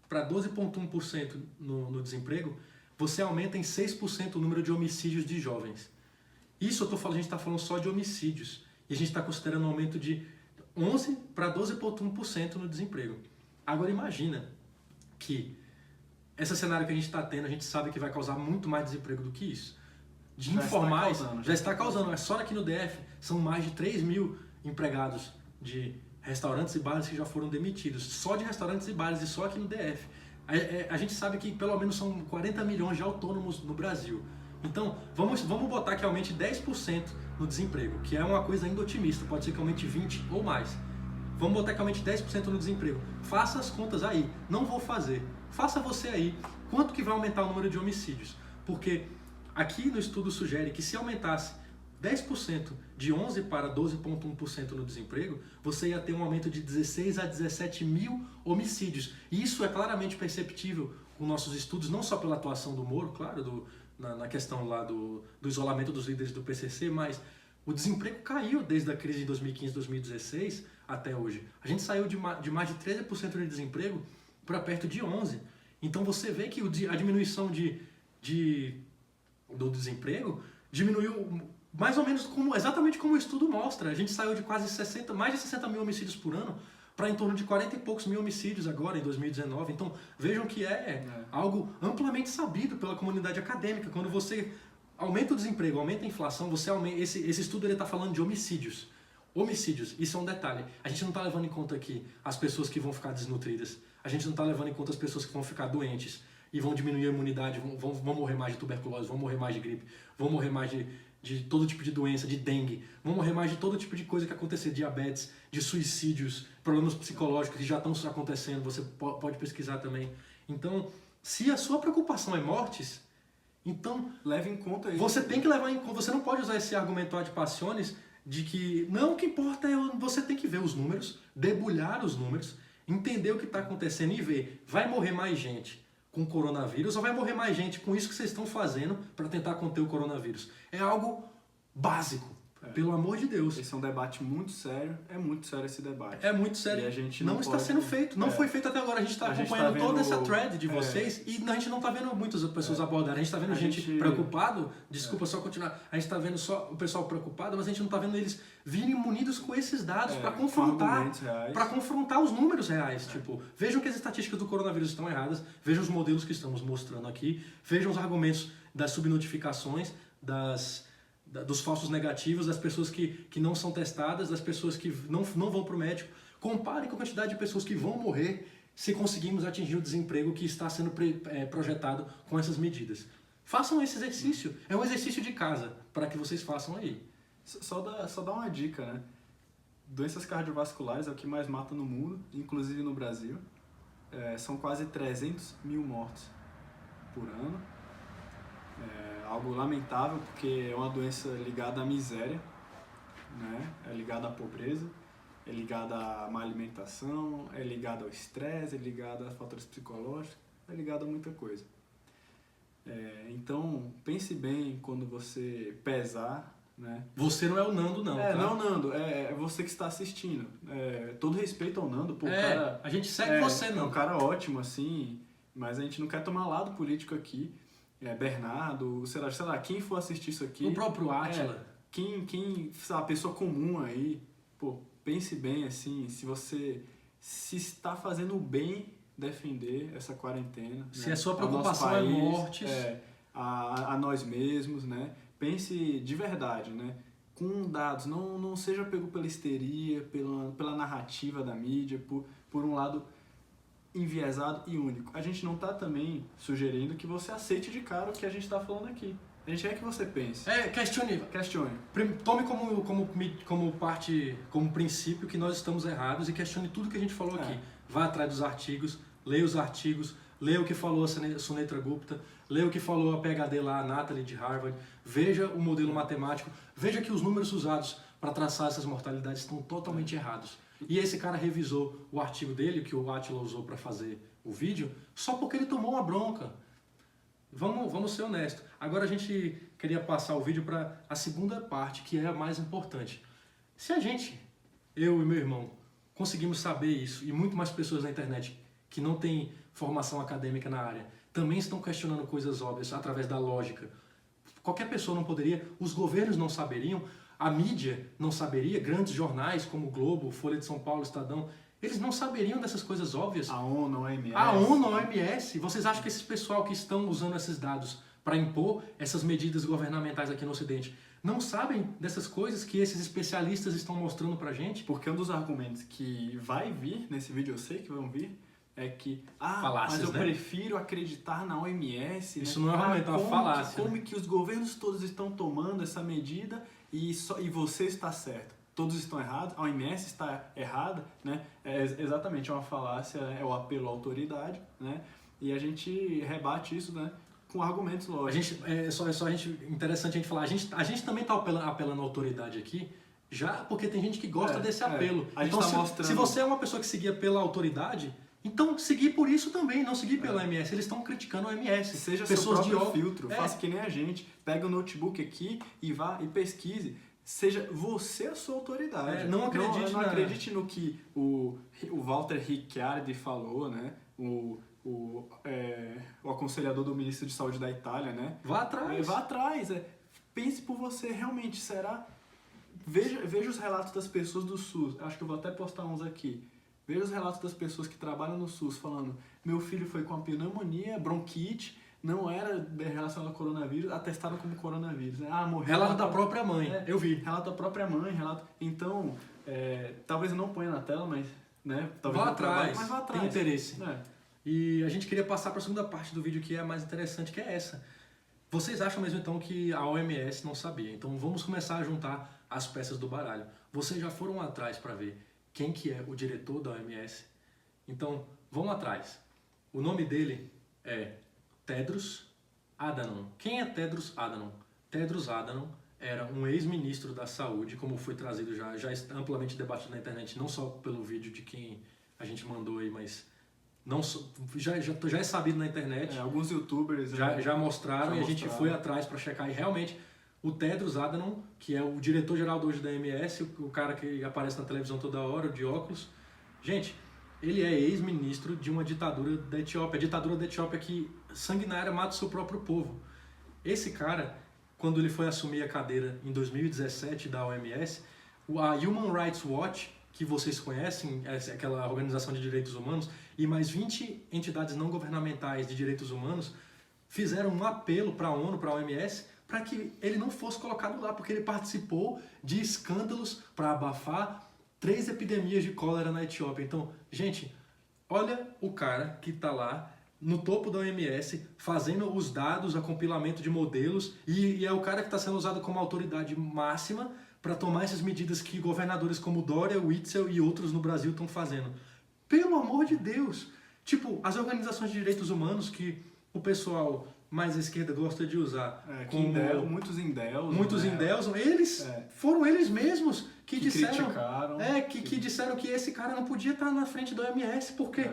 para 12,1% no desemprego, você aumenta em 6% o número de homicídios de jovens. Isso a gente está falando só de homicídios, e a gente está considerando um aumento de 11% para 12,1% no desemprego. Agora imagina que esse cenário que a gente está tendo, a gente sabe que vai causar muito mais desemprego do que isso. De informais, já está causando. É só aqui no DF, são mais de 3 mil empregados de restaurantes e bares que já foram demitidos. Só de restaurantes e bares e só aqui no DF. A gente sabe que pelo menos são 40 milhões de autônomos no Brasil. Então, vamos botar que aumente 10% no desemprego, que é uma coisa ainda otimista, pode ser que aumente 20% ou mais. Vamos botar que aumente 10% no desemprego. Faça as contas aí, não vou fazer. Faça você aí, quanto que vai aumentar o número de homicídios? Porque aqui no estudo sugere que se aumentasse 10% de 11% para 12,1% no desemprego, você ia ter um aumento de 16 a 17 mil homicídios. E isso é claramente perceptível com nossos estudos, não só pela atuação do Moro, claro, na questão lá do isolamento dos líderes do PCC, mas o desemprego caiu desde a crise de 2015, 2016 até hoje. A gente saiu de mais de 13% de desemprego para perto de 11%. Então você vê que a diminuição do desemprego diminuiu mais ou menos exatamente como o estudo mostra. A gente saiu de mais de 60 mil homicídios por ano para em torno de 40 e poucos mil homicídios agora, em 2019. Então, vejam que é algo amplamente sabido pela comunidade acadêmica. Quando você aumenta o desemprego, aumenta a inflação, esse estudo está falando de homicídios. Homicídios, isso é um detalhe. A gente não está levando em conta aqui as pessoas que vão ficar desnutridas. A gente não está levando em conta as pessoas que vão ficar doentes e vão diminuir a imunidade, vão morrer mais de tuberculose, vão morrer mais de gripe, vão morrer mais de todo tipo de doença, de dengue, vão morrer mais de todo tipo de coisa que acontecer, diabetes, de suicídios, problemas psicológicos que já estão acontecendo, você pode pesquisar também. Então, se a sua preocupação é mortes, Então, leve em conta isso. você tem que levar em conta, você não pode usar esse argumento ad passiones de que não, o que importa é você tem que ver os números, debulhar os números, entender o que está acontecendo e ver, vai morrer mais gente com coronavírus ou vai morrer mais gente com isso que vocês estão fazendo para tentar conter o coronavírus? É algo básico. Pelo amor de Deus. Esse é um debate muito sério, é muito sério esse debate. É muito sério. E a gente não está sendo feito, não foi feito até agora. A gente está acompanhando toda essa thread de vocês e a gente não está vendo muitas pessoas abordarem. A gente está vendo gente preocupado, desculpa só continuar, a gente está vendo só o pessoal preocupado, mas a gente não está vendo eles virem munidos com esses dados para confrontar os números reais. Tipo, vejam que as estatísticas do coronavírus estão erradas, vejam os modelos que estamos mostrando aqui, vejam os argumentos das subnotificações, dos falsos negativos, das pessoas que não são testadas, das pessoas que não vão para o médico. Comparem com a quantidade de pessoas que vão morrer se conseguirmos atingir o desemprego que está sendo projetado com essas medidas. Façam esse exercício. É um exercício de casa para que vocês façam aí. Só dá uma dica, né? Doenças cardiovasculares é o que mais mata no mundo, inclusive no Brasil. São quase 300 mil mortes por ano. Algo lamentável, porque é uma doença ligada à miséria, né? É ligada à pobreza, é ligada à má alimentação, é ligada ao estresse, é ligada a fatores psicológicos, é ligada a muita coisa. Então, pense bem quando você pesar, né? Você não é o Nando, não. Tá? Não, Nando, é você que está assistindo. Todo respeito ao Nando, pô, cara, a gente segue você, Nando. É um cara ótimo, assim, mas a gente não quer tomar lado político aqui. Bernardo, sei lá, quem for assistir isso aqui... O próprio Átila. A pessoa comum aí, pô, pense bem, assim, se está fazendo bem defender essa quarentena. Se né? a sua preocupação país, é mortes... a nós mesmos, né? Pense de verdade, né? Com dados, não seja pego pela histeria, pela narrativa da mídia, por um lado enviesado e único. A gente não está também sugerindo que você aceite de cara o que a gente está falando aqui. A gente quer que você pense. Questione. Tome como princípio que nós estamos errados e questione tudo que a gente falou aqui. Vá atrás dos artigos, leia os artigos, leia o que falou a Sunetra Gupta, leia o que falou a PhD lá, a Natalie de Harvard, veja o modelo matemático, veja que os números usados para traçar essas mortalidades estão totalmente errados. E esse cara revisou o artigo dele, que o Átila usou para fazer o vídeo, só porque ele tomou uma bronca. Vamos ser honestos. Agora a gente queria passar o vídeo para a segunda parte, que é a mais importante. Se a gente, eu e meu irmão, conseguimos saber isso, e muito mais pessoas na internet que não têm formação acadêmica na área, também estão questionando coisas óbvias através da lógica. Qualquer pessoa não poderia, os governos não saberiam, a mídia não saberia, grandes jornais como o Globo, Folha de São Paulo, Estadão, eles não saberiam dessas coisas óbvias. A ONU, a OMS. A ONU, a OMS. Vocês acham que esse pessoal que estão usando esses dados para impor essas medidas governamentais aqui no Ocidente não sabem dessas coisas que esses especialistas estão mostrando pra gente? Porque um dos argumentos que vai vir nesse vídeo, eu sei que vão vir, é que, falácias, mas eu né? prefiro acreditar na OMS. Isso né? não é um argumento, é uma falácia. Como que os governos todos estão tomando essa medida e você está certo? Todos estão errados, a OMS está errada, né? Exatamente, é uma falácia, é o apelo à autoridade, né? E a gente rebate isso, né? Com argumentos lógicos. Interessante a gente falar, a gente também está apelando à autoridade aqui, já porque tem gente que gosta desse apelo. Então, se você é uma pessoa que seguia pela autoridade, então seguir por isso também, não seguir pela OMS. Eles estão criticando a OMS. Seja pessoas seu próprio filtro, faça que nem a gente. Pega o notebook aqui e vá e pesquise. Seja você a sua autoridade. Não acredite no que o Walter Ricciardi falou, né? O aconselhador do ministro de Saúde da Itália, né? Vá atrás. Pense por você, realmente, será? Veja os relatos das pessoas do SUS. Acho que eu vou até postar uns aqui. Veja os relatos das pessoas que trabalham no SUS falando: meu filho foi com a pneumonia, bronquite, não era relacionado ao coronavírus, atestaram como coronavírus. Né? Morreu. Relato da própria mãe, eu vi. Relato da própria mãe, Então, talvez eu não ponha na tela, mas... Né? Talvez vá atrás, tem interesse. E a gente queria passar para a segunda parte do vídeo, que é a mais interessante, que é essa. Vocês acham mesmo então que a OMS não sabia? Então vamos começar a juntar as peças do baralho. Vocês já foram atrás para ver quem que é o diretor da OMS? Então, vamos atrás. O nome dele é Tedros Adhanom. Quem é Tedros Adhanom? Tedros Adhanom era um ex-ministro da Saúde, como foi trazido já amplamente debatido na internet, não só pelo vídeo de quem a gente mandou aí, mas não só, já é sabido na internet. Alguns youtubers já mostraram e a gente foi atrás para checar e realmente o Tedros Adhanom, que é o diretor-geral hoje da OMS, o cara que aparece na televisão toda hora, de óculos, gente, ele é ex-ministro de uma ditadura da Etiópia. A ditadura da Etiópia que sanguinária mata o seu próprio povo. Esse cara, quando ele foi assumir a cadeira em 2017 da OMS, a Human Rights Watch, que vocês conhecem, aquela organização de direitos humanos, e mais 20 entidades não governamentais de direitos humanos, fizeram um apelo para a ONU, para a OMS, para que ele não fosse colocado lá, porque ele participou de escândalos para abafar 3 epidemias de cólera na Etiópia. Então, gente, olha o cara que está lá no topo da OMS, fazendo os dados, a compilamento de modelos, e é o cara que está sendo usado como autoridade máxima para tomar essas medidas que governadores como Dória, Witzel e outros no Brasil estão fazendo. Pelo amor de Deus! Tipo, as organizações de direitos humanos que o pessoal mais à esquerda gosta de usar. Muitos endeusam. Muitos endeusam. Eles foram eles mesmos que disseram, criticaram. Que disseram que esse cara não podia estar na frente da OMS porque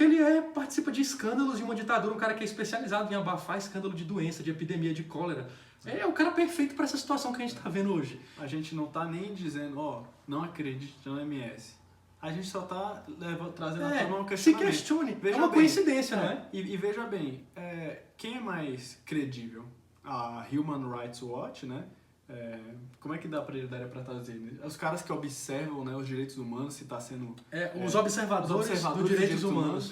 ele participa de escândalos de uma ditadura, um cara que é especializado em abafar escândalo de doença, de epidemia de cólera. É o cara perfeito para essa situação que a gente está vendo hoje. A gente não está nem dizendo, não acredite na OMS. A gente só está trazendo a tona um questionamento. Se questione. Veja é uma bem, coincidência, não é? E veja bem, quem é mais credível? A Human Rights Watch, né? Como é que dá para trazer? Os caras que observam, né, os direitos humanos, se está sendo... os observadores dos direitos humanos.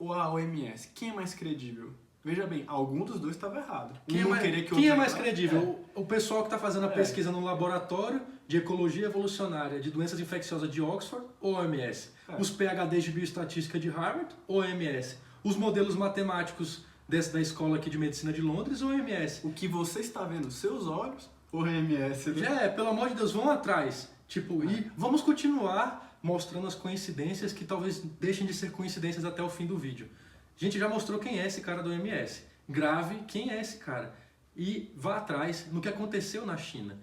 Ou a OMS. Quem é mais credível? Veja bem, algum dos dois estava errado. Quem é mais credível? O pessoal que está fazendo a pesquisa no laboratório de ecologia evolucionária de doenças infecciosas de Oxford ou OMS? Os PhDs de bioestatística de Harvard ou OMS? Os modelos matemáticos da escola aqui de medicina de Londres ou OMS? O que você está vendo, seus olhos ou OMS? Né? Pelo amor de Deus, vão atrás. E vamos continuar mostrando as coincidências que talvez deixem de ser coincidências até o fim do vídeo. A gente já mostrou quem é esse cara do OMS. Grave quem é esse cara. E vá atrás no que aconteceu na China.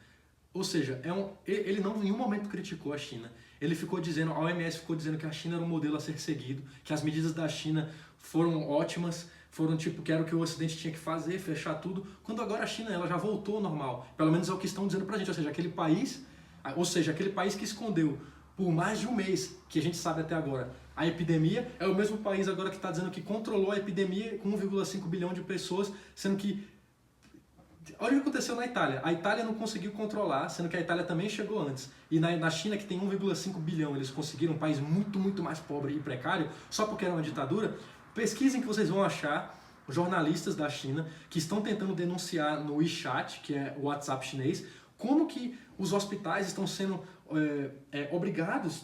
Ou seja, ele não em nenhum momento criticou a China. Ele ficou dizendo, a OMS ficou dizendo que a China era um modelo a ser seguido, que as medidas da China foram ótimas, foram que era o que o Ocidente tinha que fazer, fechar tudo, quando agora a China ela já voltou ao normal. Pelo menos é o que estão dizendo pra gente. Ou seja, aquele país que escondeu por mais de um mês, que a gente sabe até agora, a epidemia, é o mesmo país agora que está dizendo que controlou a epidemia com 1,5 bilhão de pessoas, sendo que... Olha o que aconteceu na Itália. A Itália não conseguiu controlar, sendo que a Itália também chegou antes. E na China, que tem 1,5 bilhão, eles conseguiram um país muito, muito mais pobre e precário, só porque era uma ditadura. Pesquisem que vocês vão achar jornalistas da China que estão tentando denunciar no WeChat, que é o WhatsApp chinês, como que os hospitais estão sendo obrigados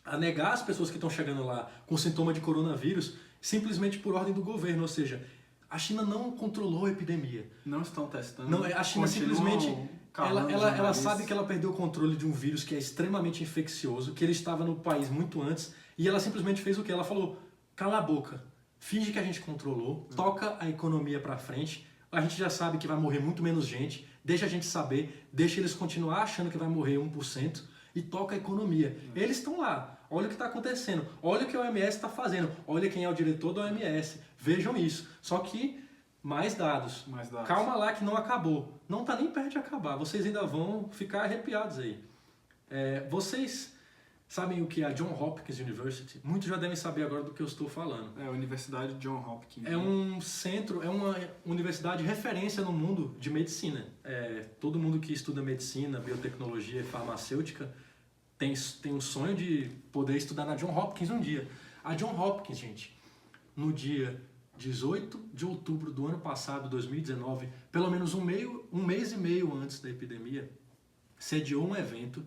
a negar as pessoas que estão chegando lá com sintoma de coronavírus simplesmente por ordem do governo. Ou seja, a China não controlou a epidemia. Não estão testando. Não, a China simplesmente... Ela sabe que ela perdeu o controle de um vírus que é extremamente infeccioso, que ele estava no país muito antes, e ela simplesmente fez o quê? Ela falou, cala a boca, finge que a gente controlou, toca a economia pra frente, a gente já sabe que vai morrer muito menos gente, deixa a gente saber, deixa eles continuar achando que vai morrer 1%, e toca a economia. Eles estão lá, olha o que está acontecendo, olha o que a OMS está fazendo, olha quem é o diretor da OMS, vejam isso. Só que mais dados. Calma lá que não acabou. Não está nem perto de acabar, vocês ainda vão ficar arrepiados aí. Vocês sabem o que é a Johns Hopkins University? Muitos já devem saber agora do que eu estou falando. É a Universidade Johns Hopkins. É um centro, é uma universidade de referência no mundo de medicina. Todo mundo que estuda medicina, biotecnologia e farmacêutica tem um sonho de poder estudar na Johns Hopkins um dia. A Johns Hopkins, gente, no dia 18 de outubro do ano passado, 2019, pelo menos um mês e meio antes da epidemia, sediou um evento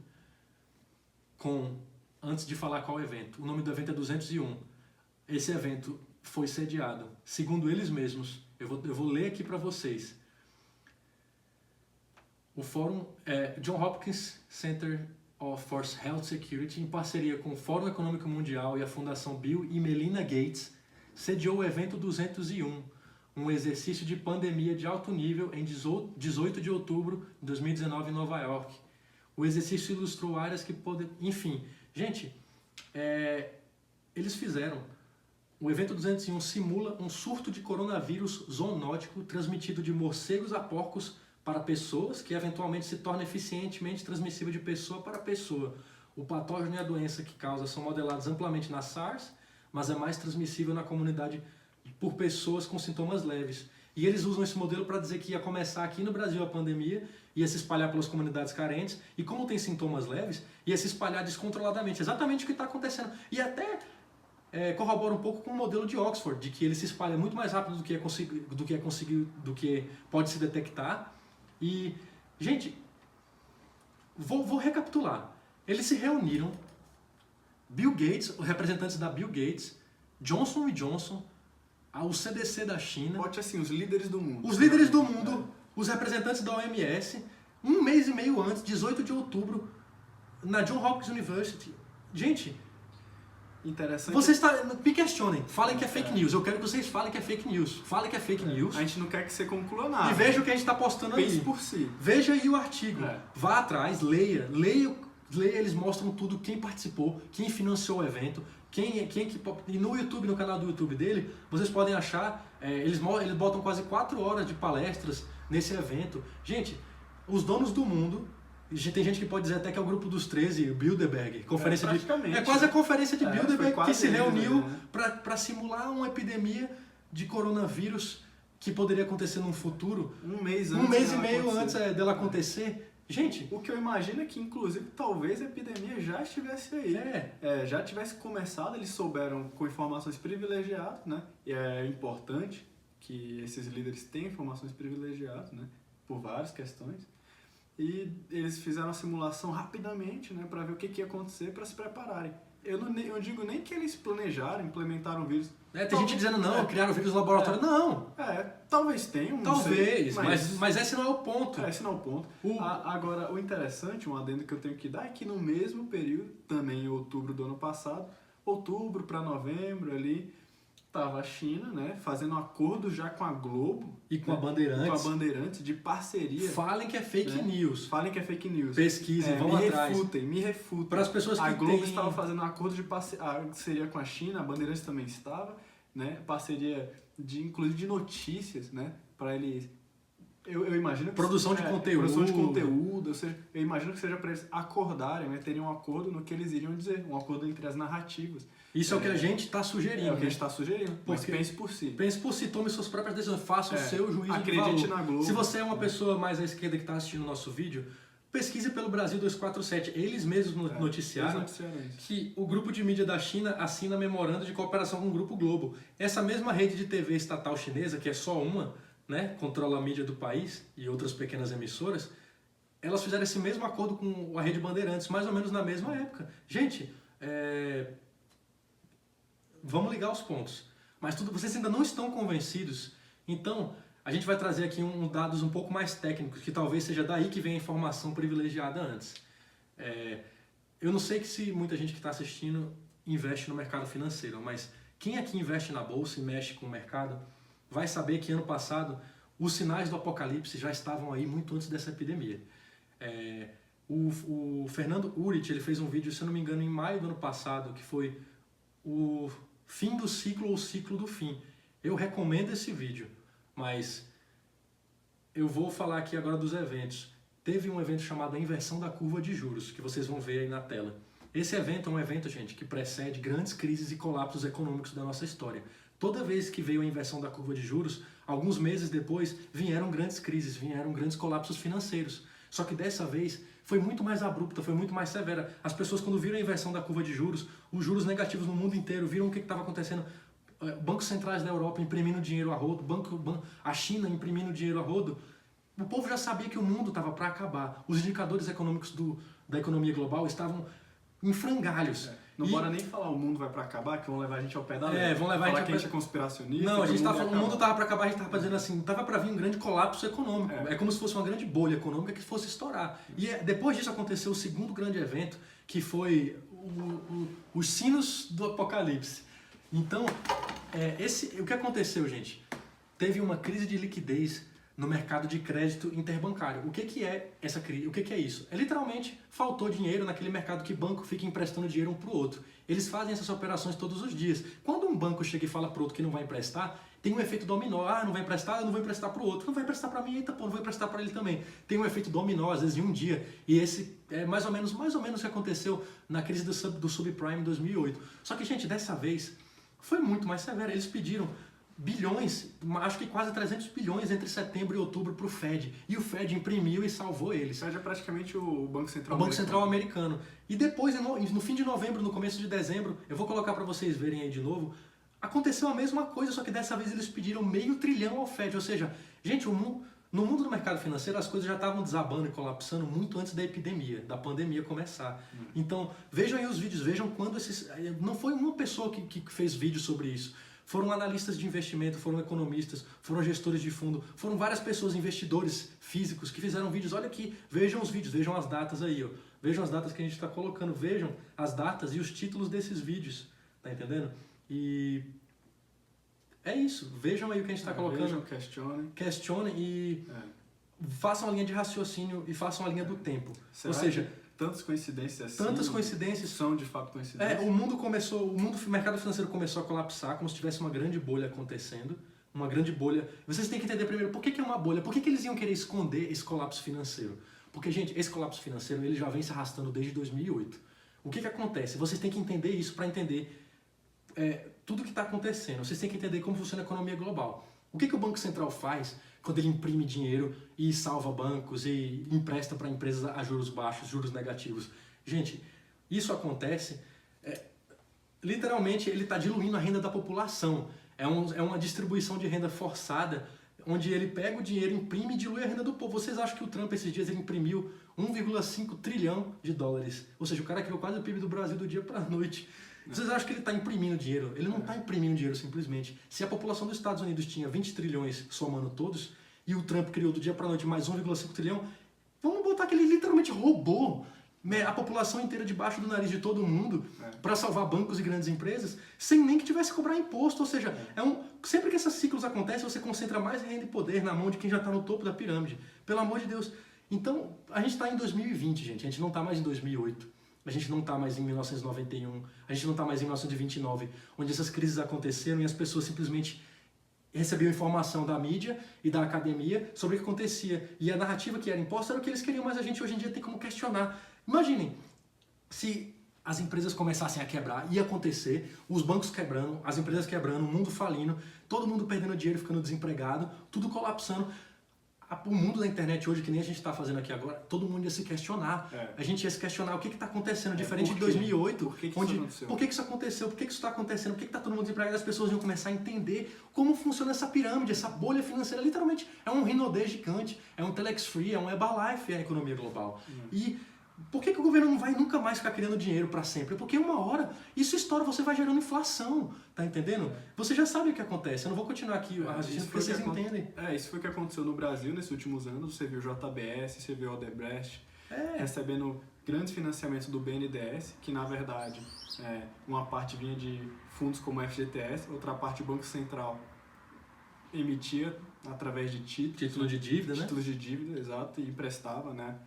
antes de falar qual evento, o nome do evento é 201. Esse evento foi sediado, segundo eles mesmos, eu vou ler aqui para vocês. O fórum Johns Hopkins Center for Health Security, em parceria com o Fórum Econômico Mundial e a Fundação Bill e Melinda Gates, sediou o evento 201, um exercício de pandemia de alto nível em 18 de outubro de 2019 em Nova York. O exercício ilustrou áreas que podem... Enfim, gente, eles fizeram. O evento 201 simula um surto de coronavírus zoonótico transmitido de morcegos a porcos para pessoas, que eventualmente se torna eficientemente transmissível de pessoa para pessoa. O patógeno e a doença que causa são modelados amplamente na SARS, mas é mais transmissível na comunidade por pessoas com sintomas leves. E eles usam esse modelo para dizer que ia começar aqui no Brasil a pandemia, ia se espalhar pelas comunidades carentes, e como tem sintomas leves, ia se espalhar descontroladamente. Exatamente o que está acontecendo. E até corrobora um pouco com o modelo de Oxford, de que ele se espalha muito mais rápido do que pode se detectar. E, gente, vou recapitular. Eles se reuniram, Bill Gates, os representantes da Bill Gates, Johnson & Johnson, o CDC da China... Bote assim, os líderes do mundo. Os líderes do mundo, os representantes da OMS, um mês e meio antes, 18 de outubro, na Johns Hopkins University. Gente, interessante. vocês me questionem, falem que é fake news. Eu quero que vocês falem que é fake news. Falem que é fake news. A gente não quer que você conclua nada. E veja o que a gente está postando aí. Pense por si. Veja aí o artigo. Vá atrás, leia, eles mostram tudo, quem participou, quem financiou o evento, e no YouTube, no canal do YouTube dele, vocês podem achar, eles botam quase 4 horas de palestras nesse evento. Gente, os donos do mundo, tem gente que pode dizer até que é o grupo dos 13, Bilderberg, conferência quase a conferência de Bilderberg que se reuniu para simular uma epidemia de coronavírus que poderia acontecer num futuro. Um mês e meio antes dela acontecer. Gente, o que eu imagino é que, inclusive, talvez a epidemia já estivesse aí. Já tivesse começado, eles souberam com informações privilegiadas, né? E é importante que esses líderes tenham informações privilegiadas, né? Por várias questões. E eles fizeram a simulação rapidamente, né? Para ver o que ia acontecer, para se prepararem. Eu digo nem que eles planejaram, implementaram o vírus. Tem gente dizendo, não, criaram o vírus no laboratório. Não. Talvez tenham. Talvez, mas esse não é o ponto. Esse não é o ponto. Agora, o interessante, um adendo que eu tenho que dar, é que no mesmo período, também em outubro do ano passado, outubro para novembro ali, estava a China, né, fazendo um acordo já com a Globo. E com a Bandeirantes. Com a Bandeirantes, de parceria. Falem que é fake news. Falem que é fake news. Pesquisem, vão atrás. Me refutem. Para as pessoas que a Globo estava fazendo um acordo de parceria com a China, a Bandeirantes também estava, né, parceria inclusive de notícias, né, para eles... Eu imagino que produção de conteúdo, ou seja, eu imagino que seja para eles acordarem, né, terem um acordo no que eles iriam dizer, um acordo entre as narrativas. Isso é o que a gente está sugerindo. É o que a gente está sugerindo, mas pense por si. Pense por si, tome suas próprias decisões, faça o seu juízo de valor. Acredite na Globo. Se você é uma pessoa mais à esquerda que está assistindo o nosso vídeo, pesquise pelo Brasil 247. Eles mesmos noticiaram que o grupo de mídia da China assina memorando de cooperação com o Grupo Globo. Essa mesma rede de TV estatal chinesa, que é só uma, né, controla a mídia do país e outras pequenas emissoras, elas fizeram esse mesmo acordo com a Rede Bandeirantes, mais ou menos na mesma época. Gente, vamos ligar os pontos. Mas vocês ainda não estão convencidos, então a gente vai trazer aqui dados um pouco mais técnicos, que talvez seja daí que vem a informação privilegiada antes. Eu não sei se muita gente que está assistindo investe no mercado financeiro, mas quem aqui investe na bolsa e mexe com o mercado vai saber que ano passado os sinais do apocalipse já estavam aí muito antes dessa epidemia. O Fernando Urich, ele fez um vídeo, se eu não me engano, em maio do ano passado, que foi o fim do ciclo ou o ciclo do fim. Eu recomendo esse vídeo, mas eu vou falar aqui agora dos eventos. Teve um evento chamado a inversão da curva de juros, que vocês vão ver aí na tela. Esse evento é um evento, gente, que precede grandes crises e colapsos econômicos da nossa história. Toda vez que veio a inversão da curva de juros, alguns meses depois vieram grandes crises, vieram grandes colapsos financeiros. Só que dessa vez foi muito mais abrupta, foi muito mais severa. As pessoas, quando viram a inversão da curva de juros, os juros negativos no mundo inteiro, viram o que estava acontecendo. Bancos centrais da Europa imprimindo dinheiro a rodo, a China imprimindo dinheiro a rodo. O povo já sabia que o mundo estava para acabar. Os indicadores econômicos da economia global estavam em frangalhos. Não bora nem falar o mundo vai para acabar, que vão levar a gente ao pé da letra. Vão levar a gente que a gente é conspiracionista. Não, a gente tá falando, o mundo tava para acabar, a gente tava dizendo assim, tava para vir um grande colapso econômico. É como se fosse uma grande bolha econômica que fosse estourar. E depois disso aconteceu o segundo grande evento, que foi os sinos do apocalipse. Então, o que aconteceu, gente? teve uma crise de liquidez no mercado de crédito interbancário. O que que é essa crise? O que que é isso? É literalmente faltou dinheiro naquele mercado que banco fica emprestando dinheiro um para o outro. Eles fazem essas operações todos os dias. Quando um banco chega e fala para o outro que não vai emprestar, tem um efeito dominó. Ah, não vai emprestar, eu não vou emprestar para o outro. Não vai emprestar para mim, eita, pô, não vou emprestar para ele também. Tem um efeito dominó, às vezes em um dia. E esse é mais ou menos o que aconteceu na crise do subprime em 2008. Só que, gente, dessa vez foi muito mais severo. Eles pediram bilhões, acho que quase 300 bilhões entre setembro e outubro para o Fed. E o Fed imprimiu e salvou eles. O Fed é praticamente o Banco Central americano. O Banco Central americano. E depois, no fim de novembro, no começo de dezembro, eu vou colocar para vocês verem aí de novo, aconteceu a mesma coisa, só que dessa vez eles pediram $500 bilhão ao Fed. Ou seja, gente, no mundo do mercado financeiro as coisas já estavam desabando e colapsando muito antes da epidemia, da pandemia começar. Então, vejam aí os vídeos, vejam quando esses... Não foi uma pessoa que fez vídeo sobre isso. Foram analistas de investimento, foram economistas, foram gestores de fundo, foram várias pessoas, investidores físicos que fizeram vídeos. Olha aqui, vejam os vídeos, vejam as datas aí, ó. Vejam as datas que a gente está colocando, vejam as datas e os títulos desses vídeos, tá entendendo? E é isso, vejam aí o que a gente está colocando. Vejam, questionem e façam a linha de raciocínio e façam a linha do tempo. Será ou seja, tantas coincidências assim tantas coincidências são de fato coincidências. O mercado financeiro começou a colapsar como se tivesse uma grande bolha acontecendo, uma grande bolha. Vocês têm que entender primeiro por que é uma bolha, por que eles iam querer esconder esse colapso financeiro. Porque, gente, esse colapso financeiro ele já vem se arrastando desde 2008. O que acontece? Vocês têm que entender isso para entender tudo o que está acontecendo. Vocês têm que entender como funciona a economia global. O que o Banco Central faz quando ele imprime dinheiro e salva bancos e empresta para empresas a juros baixos, juros negativos? Gente, isso acontece, literalmente ele está diluindo a renda da população. É uma distribuição de renda forçada, onde ele pega o dinheiro, imprime e dilui a renda do povo. Vocês acham que o Trump esses dias ele imprimiu 1,5 trilhão de dólares? Ou seja, o cara criou quase o PIB do Brasil do dia para a noite. Vocês acham que ele está imprimindo dinheiro? Ele não está imprimindo dinheiro simplesmente. Se a população dos Estados Unidos tinha 20 trilhões somando todos, e o Trump criou do dia para a noite mais 1,5 trilhão, vamos botar que ele literalmente roubou a população inteira debaixo do nariz de todo mundo para salvar bancos e grandes empresas, sem nem que tivesse que cobrar imposto. Ou seja, sempre que esses ciclos acontecem, você concentra mais renda e poder na mão de quem já está no topo da pirâmide. Pelo amor de Deus. Então, a gente está em 2020, gente. A gente não está mais em 2008. A gente não está mais em 1991, a gente não está mais em 1929, onde essas crises aconteceram e as pessoas simplesmente recebiam informação da mídia e da academia sobre o que acontecia. E a narrativa que era imposta era o que eles queriam, mas a gente hoje em dia tem como questionar. Imaginem, se as empresas começassem a quebrar, ia acontecer, os bancos quebrando, as empresas quebrando, o mundo falindo, todo mundo perdendo dinheiro, ficando desempregado, tudo colapsando. O mundo da internet hoje, que nem a gente está fazendo aqui agora, todo mundo ia se questionar. A gente ia se questionar o que está acontecendo, diferente de 2008. Por que isso aconteceu? Por que isso está acontecendo? Por que está todo mundo desempregado? As pessoas iam começar a entender como funciona essa pirâmide, essa bolha financeira. Literalmente, é um Rinodê gigante, é um Telex Free, é um Herbalife, é a economia global. E por que o governo não vai nunca mais ficar criando dinheiro para sempre? Porque uma hora isso estoura, você vai gerando inflação, tá entendendo? Você já sabe o que acontece, eu não vou continuar aqui porque vocês entendem. Isso foi o que aconteceu no Brasil nesses últimos anos. Você viu o JBS, você viu o Odebrecht recebendo grandes financiamentos do BNDES, que na verdade uma parte vinha de fundos como o FGTS, outra parte o Banco Central emitia através de títulos de dívida, títulos de dívida, exato, e emprestava, né?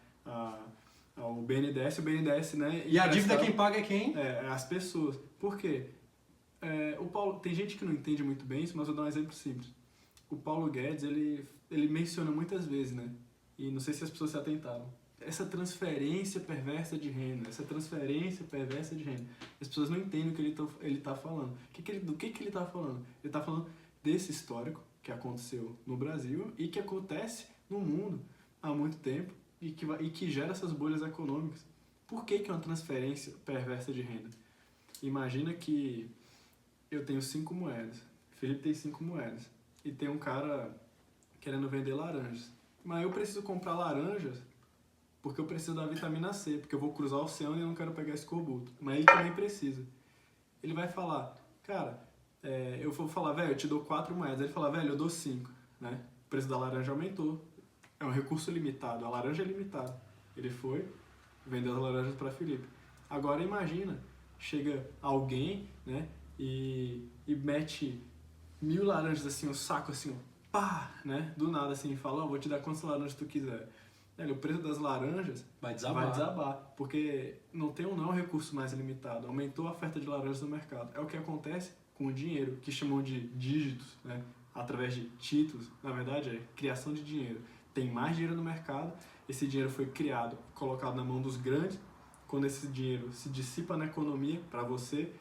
O BNDES, né? E a dívida quem paga é quem? As pessoas. Por quê? O Paulo, tem gente que não entende muito bem isso, mas eu vou dar um exemplo simples. O Paulo Guedes, ele menciona muitas vezes, né? E não sei se as pessoas se atentaram. Essa transferência perversa de renda, As pessoas não entendem o que ele está falando. Do que ele está falando? Ele está falando desse histórico que aconteceu no Brasil e que acontece no mundo há muito tempo. E que gera essas bolhas econômicas. Por que é uma transferência perversa de renda? Imagina que eu tenho 5 moedas, Felipe tem 5 moedas, e tem um cara querendo vender laranjas. Mas eu preciso comprar laranjas porque eu preciso da vitamina C, porque eu vou cruzar o oceano e eu não quero pegar escorbuto. Mas ele também precisa. Ele vai falar, cara, eu vou falar, velho, eu te dou 4 moedas. Ele fala, velho, eu dou 5, né? O preço da laranja aumentou. É um recurso limitado, a laranja é limitada. Ele foi, vendeu as laranjas para Felipe. Agora imagina, chega alguém, né, e mete 1000 laranjas assim, um saco assim, pá, né? Do nada assim, fala, vou te dar quantas laranjas tu quiser. O preço das laranjas Vai desabar. Porque não é um recurso mais limitado, aumentou a oferta de laranjas no mercado. É o que acontece com o dinheiro, que chamam de dígitos, né? Através de títulos, na verdade é criação de dinheiro. Tem mais dinheiro no mercado, esse dinheiro foi criado, colocado na mão dos grandes. Quando esse dinheiro se dissipa na economia, para você,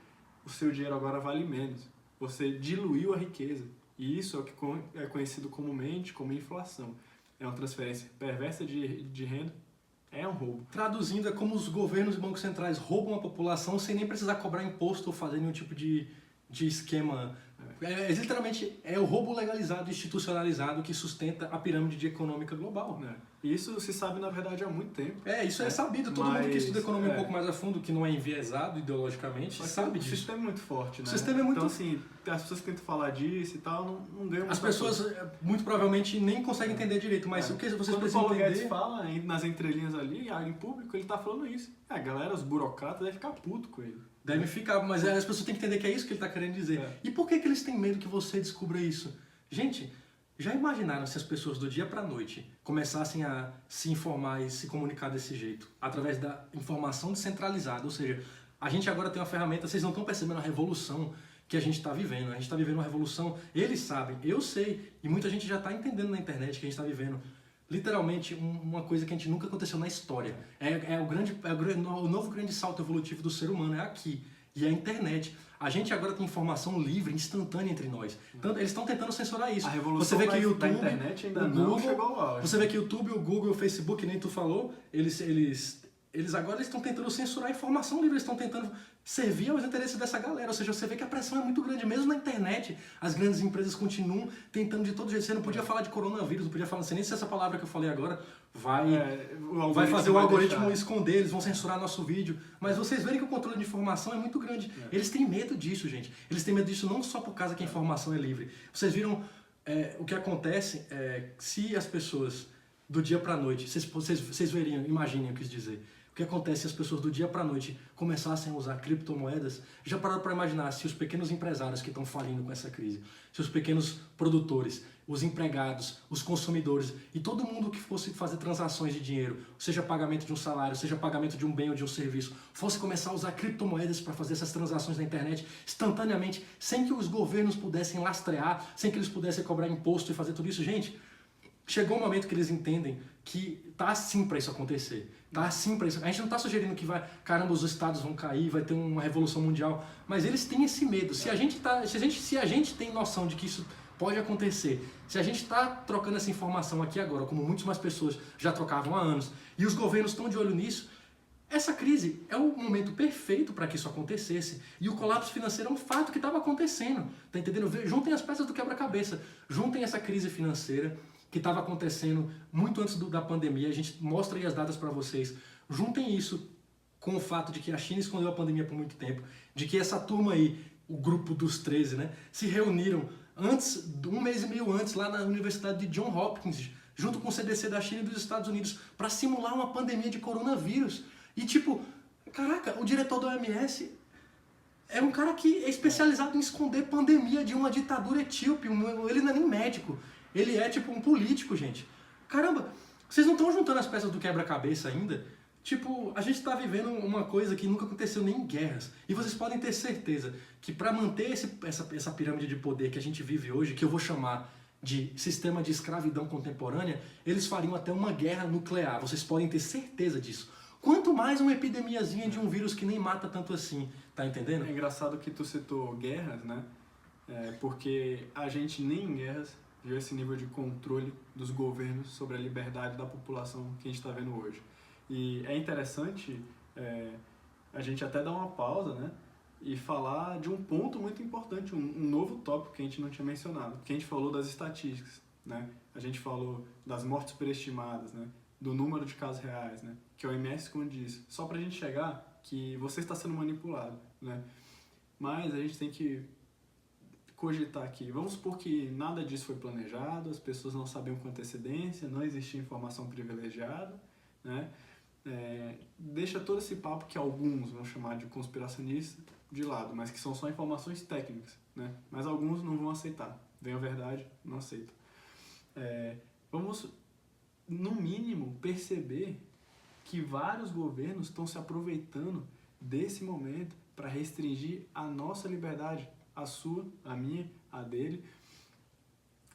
o seu dinheiro agora vale menos. Você diluiu a riqueza. E isso é o que é conhecido comumente como inflação. É uma transferência perversa de renda, é um roubo. Traduzindo, é como os governos e bancos centrais roubam a população sem nem precisar cobrar imposto ou fazer nenhum tipo de esquema. Literalmente, é o roubo legalizado, institucionalizado que sustenta a pirâmide econômica global. E isso se sabe, na verdade, há muito tempo. Isso é sabido. Todo mundo que estuda economia um pouco mais a fundo, que não é enviesado ideologicamente, sabe disso. O sistema é muito forte, né? O sistema é muito... Então, assim, as pessoas que tentam falar disso e tal, não ganham. As pessoas, muito provavelmente, nem conseguem entender direito, mas o que vocês precisam entender... Quando o Paulo Guedes fala, nas entrelinhas ali, em público, ele tá falando isso. A galera, os burocratas, devem ficar puto com ele. Devem ficar, mas as pessoas têm que entender que é isso que ele está querendo dizer. E por que eles têm medo que você descubra isso? Gente, já imaginaram se as pessoas do dia para a noite começassem a se informar e se comunicar desse jeito? Através da informação descentralizada, ou seja, a gente agora tem uma ferramenta, vocês não estão percebendo a revolução que a gente está vivendo. A gente está vivendo uma revolução, eles sabem, eu sei, e muita gente já está entendendo na internet que a gente está vivendo literalmente uma coisa que a gente nunca aconteceu na história. O novo grande salto evolutivo do ser humano é aqui. E é a internet. A gente agora tem informação livre, instantânea entre nós. Então, eles estão tentando censurar isso. A revolução você vê que YouTube, da internet ainda não chegou ao auge. Você vê que o YouTube, o Google, o Facebook, nem tu falou, eles agora estão tentando censurar a informação livre, eles estão tentando servir aos interesses dessa galera. Ou seja, você vê que a pressão é muito grande. Mesmo na internet, as grandes empresas continuam tentando de todo jeito. Você não podia falar de coronavírus, não podia falar, não sei nem se essa palavra que eu falei agora vai fazer o algoritmo esconder, eles vão censurar nosso vídeo. Mas vocês verem que o controle de informação é muito grande. Eles têm medo disso, gente. Eles têm medo disso não só por causa que a informação é livre. Vocês viram o que acontece se as pessoas do dia para a noite, vocês veriam, imaginem o que eu quis dizer. O que acontece se as pessoas do dia para a noite começassem a usar criptomoedas? Já pararam para imaginar se os pequenos empresários que estão falindo com essa crise, se os pequenos produtores, os empregados, os consumidores e todo mundo que fosse fazer transações de dinheiro, seja pagamento de um salário, seja pagamento de um bem ou de um serviço, fosse começar a usar criptomoedas para fazer essas transações na internet instantaneamente, sem que os governos pudessem lastrear, sem que eles pudessem cobrar imposto e fazer tudo isso? Gente, chegou um momento que eles entendem que tá assim para isso acontecer. Tá assim para isso. A gente não tá sugerindo que caramba, os estados vão cair, vai ter uma revolução mundial, mas eles têm esse medo. Se a gente tem noção de que isso pode acontecer, se a gente está trocando essa informação aqui agora, como muitas mais pessoas já trocavam há anos, e os governos estão de olho nisso, essa crise é o momento perfeito para que isso acontecesse. E o colapso financeiro é um fato que estava acontecendo. Tá entendendo? Juntem as peças do quebra-cabeça. Juntem essa crise financeira que estava acontecendo muito antes da pandemia. A gente mostra aí as datas para vocês. Juntem isso com o fato de que a China escondeu a pandemia por muito tempo, de que essa turma aí, o grupo dos 13, né, se reuniram um mês e meio antes, lá na Universidade de Johns Hopkins, junto com o CDC da China e dos Estados Unidos, para simular uma pandemia de coronavírus. E tipo, caraca, o diretor da OMS é um cara que é especializado em esconder pandemia de uma ditadura etíope. Ele não é nem médico. Ele é tipo um político, gente. Caramba, vocês não estão juntando as peças do quebra-cabeça ainda? Tipo, a gente está vivendo uma coisa que nunca aconteceu nem em guerras. E vocês podem ter certeza que para manter essa pirâmide de poder que a gente vive hoje, que eu vou chamar de sistema de escravidão contemporânea, eles fariam até uma guerra nuclear. Vocês podem ter certeza disso. Quanto mais uma epidemiazinha de um vírus que nem mata tanto assim, tá entendendo? É engraçado que tu citou guerras, né? Porque a gente nem em guerras viu esse nível de controle dos governos sobre a liberdade da população que a gente está vendo hoje. E é interessante a gente até dar uma pausa, né? E falar de um ponto muito importante, um novo tópico que a gente não tinha mencionado, que a gente falou das estatísticas, né? A gente falou das mortes superestimadas, né? Do número de casos reais, né? Que a OMS esconde isso. Só pra gente chegar que você está sendo manipulado, né? Mas a gente tem que cogitar aqui. Vamos supor que nada disso foi planejado, as pessoas não sabiam com antecedência, não existia informação privilegiada, né? Deixa todo esse papo que alguns vão chamar de conspiracionista de lado, mas que são só informações técnicas, né? Mas alguns não vão aceitar. Vem a verdade, não aceitam. vamos, no mínimo, perceber que vários governos estão se aproveitando desse momento para restringir a nossa liberdade, a sua, a minha, a dele.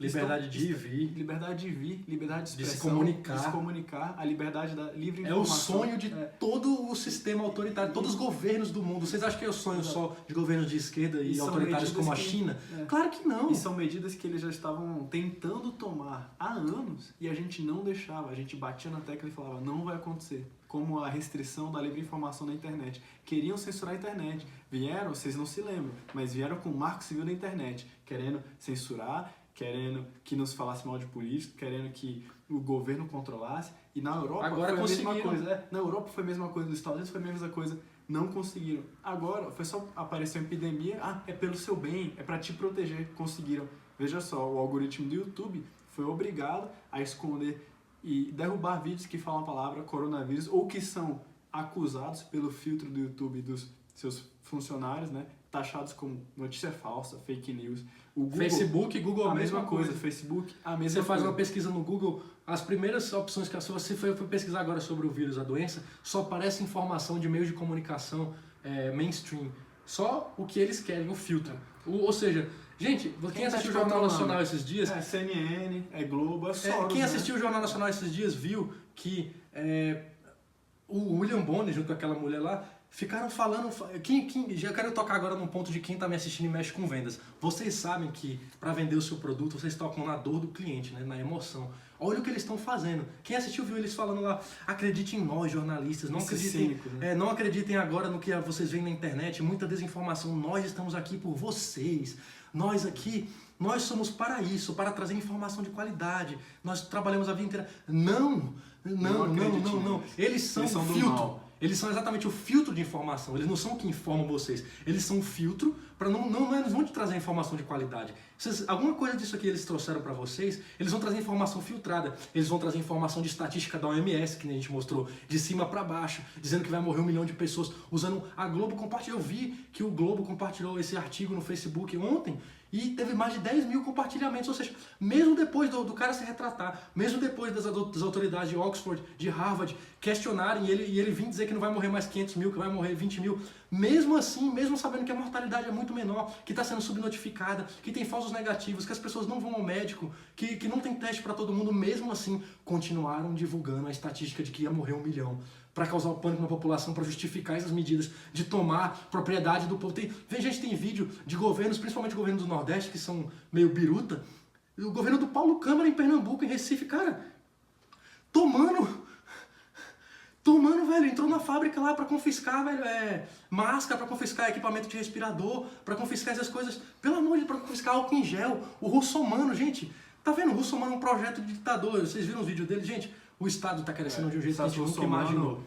Liberdade de vir. Liberdade de vir, liberdade de expressão. De se comunicar, a liberdade da livre informação. É o sonho de todo o sistema autoritário, todos os governos do mundo. Vocês acham que é o sonho só de governos de esquerda e autoritários como a China? Claro que não. E são medidas que eles já estavam tentando tomar há anos e a gente não deixava. A gente batia na tecla e falava, não vai acontecer. Como a restrição da livre informação na internet. Queriam censurar a internet. Vieram, vocês não se lembram, mas vieram com o Marco Civil da internet, querendo censurar, querendo que não se falasse mal de político, querendo que o governo controlasse. E na Europa agora foi a mesma coisa. Na Europa foi a mesma coisa, nos Estados Unidos foi a mesma coisa. Não conseguiram. Agora, foi só aparecer uma epidemia, é pelo seu bem, é para te proteger. Conseguiram. Veja só, o algoritmo do YouTube foi obrigado a esconder e derrubar vídeos que falam a palavra coronavírus ou que são acusados pelo filtro do YouTube dos seus funcionários, né? Taxados como notícia falsa, fake news. O Google, Facebook, Google, a mesma coisa. Facebook, a mesma coisa. Você faz uma pesquisa no Google, as primeiras opções que você foi pesquisar agora sobre o vírus, a doença, só aparece informação de meios de comunicação mainstream. Só o que eles querem, o filtro. Ou seja, gente, quem assistiu o Jornal Nacional esses dias... CNN, Globo, Soros, quem assistiu o Jornal Nacional esses dias viu que o William Bonner, junto com aquela mulher lá, ficaram falando... Já quero tocar agora num ponto de quem está me assistindo e mexe com vendas. Vocês sabem que para vender o seu produto, vocês tocam na dor do cliente, né? Na emoção. Olha o que eles estão fazendo. Quem assistiu viu eles falando lá, acredite em nós, jornalistas, não acreditem agora no que vocês veem na internet, muita desinformação. Nós estamos aqui por vocês. Nós somos para isso, para trazer informação de qualidade. Nós trabalhamos a vida inteira. Não. Eles são o filtro. Eles são exatamente o filtro de informação. Eles não são o que informam vocês. Eles são o filtro para eles vão te trazer informação de qualidade. Alguma coisa disso aqui eles trouxeram para vocês, eles vão trazer informação filtrada. Eles vão trazer informação de estatística da OMS, que a gente mostrou, de cima para baixo, dizendo que vai morrer 1 milhão de pessoas, usando a Globo compartilhou. Eu vi que o Globo compartilhou esse artigo no Facebook ontem, e teve mais de 10 mil compartilhamentos, ou seja, mesmo depois do cara se retratar, mesmo depois das autoridades de Oxford, de Harvard, questionarem e ele vir dizer que não vai morrer mais 500 mil, que vai morrer 20 mil, mesmo assim, mesmo sabendo que a mortalidade é muito menor, que está sendo subnotificada, que tem falsos negativos, que as pessoas não vão ao médico, que não tem teste para todo mundo, mesmo assim, continuaram divulgando a estatística de que ia morrer 1 milhão. Para causar o pânico na população, para justificar essas medidas de tomar propriedade do povo. Tem vídeo de governos, principalmente governos do Nordeste, que são meio biruta. O governo do Paulo Câmara em Pernambuco, em Recife, cara, tomando, velho, entrou na fábrica lá para confiscar, velho, máscara, para confiscar equipamento de respirador, para confiscar essas coisas, pelo amor de Deus, para confiscar álcool em gel, o Russomano, gente, tá vendo? O Russomano é um projeto de ditador, vocês viram os vídeos dele, gente? O Estado está crescendo de um jeito que a gente nunca imaginou.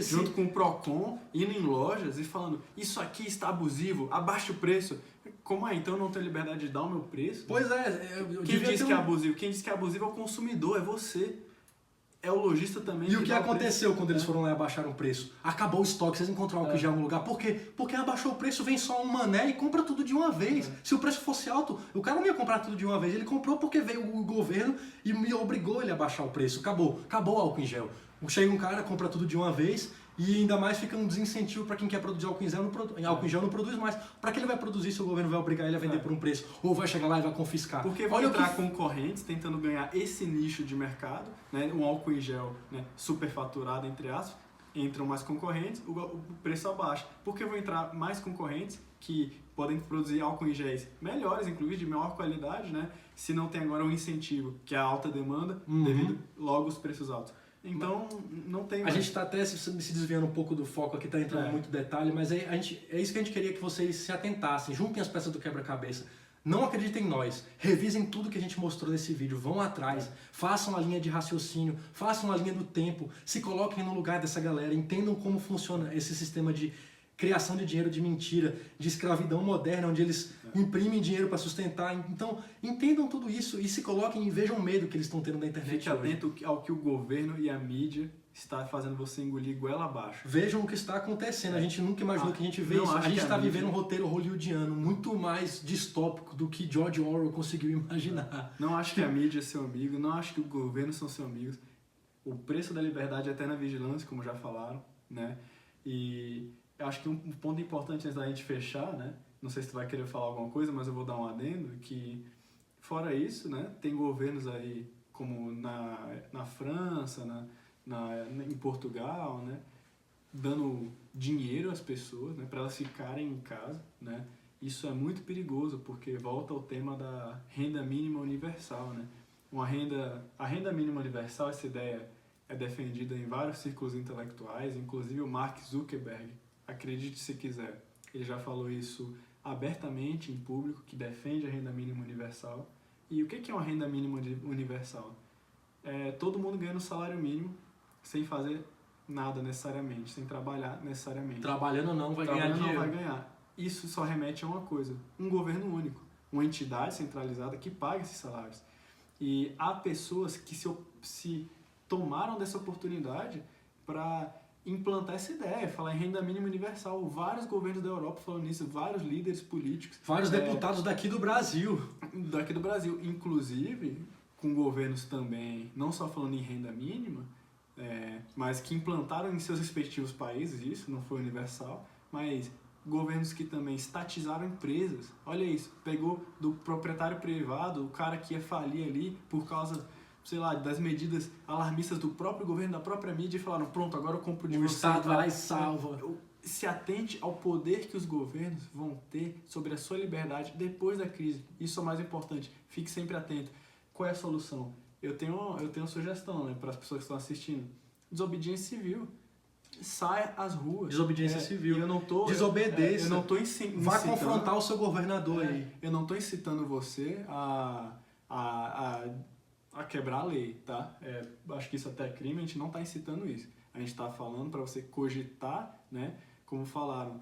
Junto com o Procon, indo em lojas e falando, isso aqui está abusivo, abaixa o preço. Como então eu não tenho liberdade de dar o meu preço? Pois é. Quem diz que é abusivo? Quem diz que é abusivo é o consumidor, é você. É o lojista também. E o que aconteceu quando eles foram lá e abaixaram o preço? Acabou o estoque, vocês encontraram álcool gel no lugar. Por quê? Porque abaixou o preço, vem só um mané e compra tudo de uma vez. Se o preço fosse alto, o cara não ia comprar tudo de uma vez. Ele comprou porque veio o governo e me obrigou ele a baixar o preço. Acabou o álcool em gel. Chega um cara, compra tudo de uma vez e ainda mais fica um desincentivo para quem quer produzir álcool em gel, não produz mais. Para que ele vai produzir se o governo vai obrigar ele a vender por um preço? Ou vai chegar lá e vai confiscar? Porque vai entrar concorrentes tentando ganhar esse nicho de mercado, né? Um álcool em gel, né? Superfaturado, entre aspas, entram mais concorrentes, o preço abaixa. Porque vão entrar mais concorrentes que podem produzir álcool em géis melhores, inclusive de melhor qualidade, né? Se não tem agora um incentivo, que é a alta demanda, devido logo os preços altos. Então, não tem mais. A gente está até se desviando um pouco do foco aqui, está entrando muito detalhe, mas é isso que a gente queria que vocês se atentassem, juntem as peças do quebra-cabeça. Não acreditem em nós, revisem tudo que a gente mostrou nesse vídeo, vão atrás, façam a linha de raciocínio, façam a linha do tempo, se coloquem no lugar dessa galera, entendam como funciona esse sistema de criação de dinheiro de mentira, de escravidão moderna, onde eles imprimem dinheiro para sustentar. Então, entendam tudo isso e se coloquem e vejam o medo que eles estão tendo na internet. Fique atento ao que o governo e a mídia está fazendo você engolir goela abaixo. Vejam o que está acontecendo. A gente nunca imaginou que a gente vê não, isso. A acho gente que a está mídia- vivendo um roteiro hollywoodiano muito mais distópico do que George Orwell conseguiu imaginar. Não acho que a mídia é seu amigo, não acho que o governo são seus amigos. O preço da liberdade é eterna vigilância, como já falaram, né? E eu acho que um ponto importante antes da gente fechar, né? Não sei se tu vai querer falar alguma coisa, mas eu vou dar um adendo, que fora isso, né? Tem governos aí, como na França, em Portugal, né? Dando dinheiro às pessoas, né? Para elas ficarem em casa, né? Isso é muito perigoso, porque volta ao tema da renda mínima universal, né? A renda mínima universal, essa ideia é defendida em vários círculos intelectuais, inclusive o Mark Zuckerberg, acredite se quiser, ele já falou isso abertamente em público, que defende a renda mínima universal. E o que é uma renda mínima universal? É todo mundo ganhando salário mínimo sem fazer nada necessariamente, sem trabalhar necessariamente. Trabalhando ou não, vai ganhar Trabalhando dinheiro. não vai ganhar. Isso só remete a uma coisa, um governo único, uma entidade centralizada que paga esses salários. E há pessoas que se tomaram dessa oportunidade para implantar essa ideia, falar em renda mínima universal. Vários governos da Europa falam nisso, vários líderes políticos. Vários deputados daqui do Brasil. Daqui do Brasil, inclusive com governos também, não só falando em renda mínima, mas que implantaram em seus respectivos países isso, não foi universal, mas governos que também estatizaram empresas. Olha isso, pegou do proprietário privado, o cara que ia falir ali por causa, sei lá, das medidas alarmistas do próprio governo, da própria mídia, e falaram, pronto, agora eu compro de O você. Estado vai lá e salva. Se atente ao poder que os governos vão ter sobre a sua liberdade depois da crise. Isso é o mais importante. Fique sempre atento. Qual é a solução? Eu tenho uma sugestão, né, para as pessoas que estão assistindo. Desobediência civil. Saia às ruas. Desobediência civil. Eu não tô, Desobedeça. Eu não tô incitando. Vá confrontar o seu governador aí. Eu não estou incitando você a quebrar a lei, tá? Acho que isso até é crime, a gente não está incitando isso. A gente está falando para você cogitar, né? Como falaram,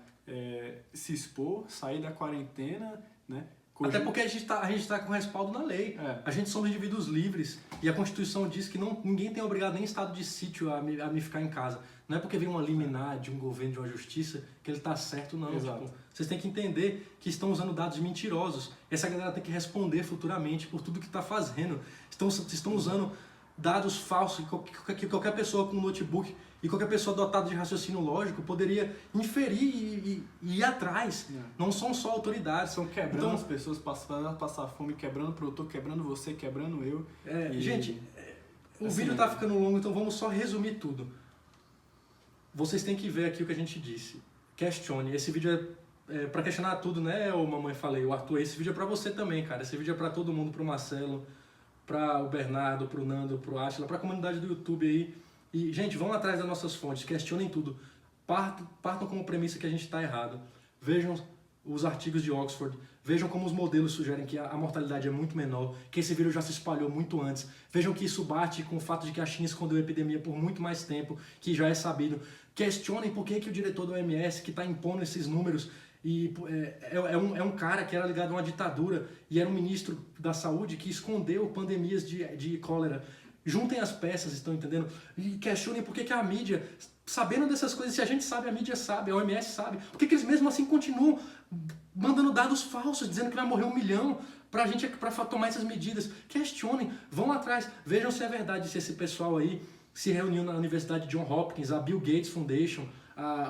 se expor, sair da quarentena, né? Até porque a gente tá com respaldo na lei. A gente somos indivíduos livres e a Constituição diz que ninguém tem obrigado nem estado de sítio a me ficar em casa. Não é porque vem uma liminar de um governo, de uma justiça, que ele tá certo, não. Tipo, vocês têm que entender que estão usando dados mentirosos. Essa galera tem que responder futuramente por tudo que está fazendo. Estão usando dados falsos que qualquer pessoa com notebook e qualquer pessoa dotada de raciocínio lógico poderia inferir e ir atrás. Não são só autoridades. Estão quebrando as pessoas, passar fome, quebrando o produtor, quebrando você, quebrando eu. Gente, o vídeo tá ficando longo, então vamos só resumir tudo. Vocês têm que ver aqui o que a gente disse. Questione. Esse vídeo é pra questionar tudo, né, ô mamãe? Falei, o Arthur, esse vídeo é pra você também, cara. Esse vídeo é pra todo mundo, pro Marcelo, para o Bernardo, para o Nando, para o Átila, para a comunidade do YouTube aí. E, gente, vão atrás das nossas fontes, questionem tudo. Partam como premissa que a gente está errado. Vejam os artigos de Oxford, vejam como os modelos sugerem que a mortalidade é muito menor, que esse vírus já se espalhou muito antes. Vejam que isso bate com o fato de que a China escondeu a epidemia por muito mais tempo, que já é sabido. Questionem por que o diretor da OMS, que está impondo esses números, e é um cara que era ligado a uma ditadura e era um ministro da saúde que escondeu pandemias de cólera. Juntem as peças, estão entendendo? E questionem por que a mídia, sabendo dessas coisas, se a gente sabe, a mídia sabe, a OMS sabe, por que eles mesmo assim continuam mandando dados falsos, dizendo que vai morrer 1 milhão pra tomar essas medidas? Questionem, vão atrás, vejam se é verdade, se esse pessoal aí se reuniu na Universidade Johns Hopkins, a Bill Gates Foundation,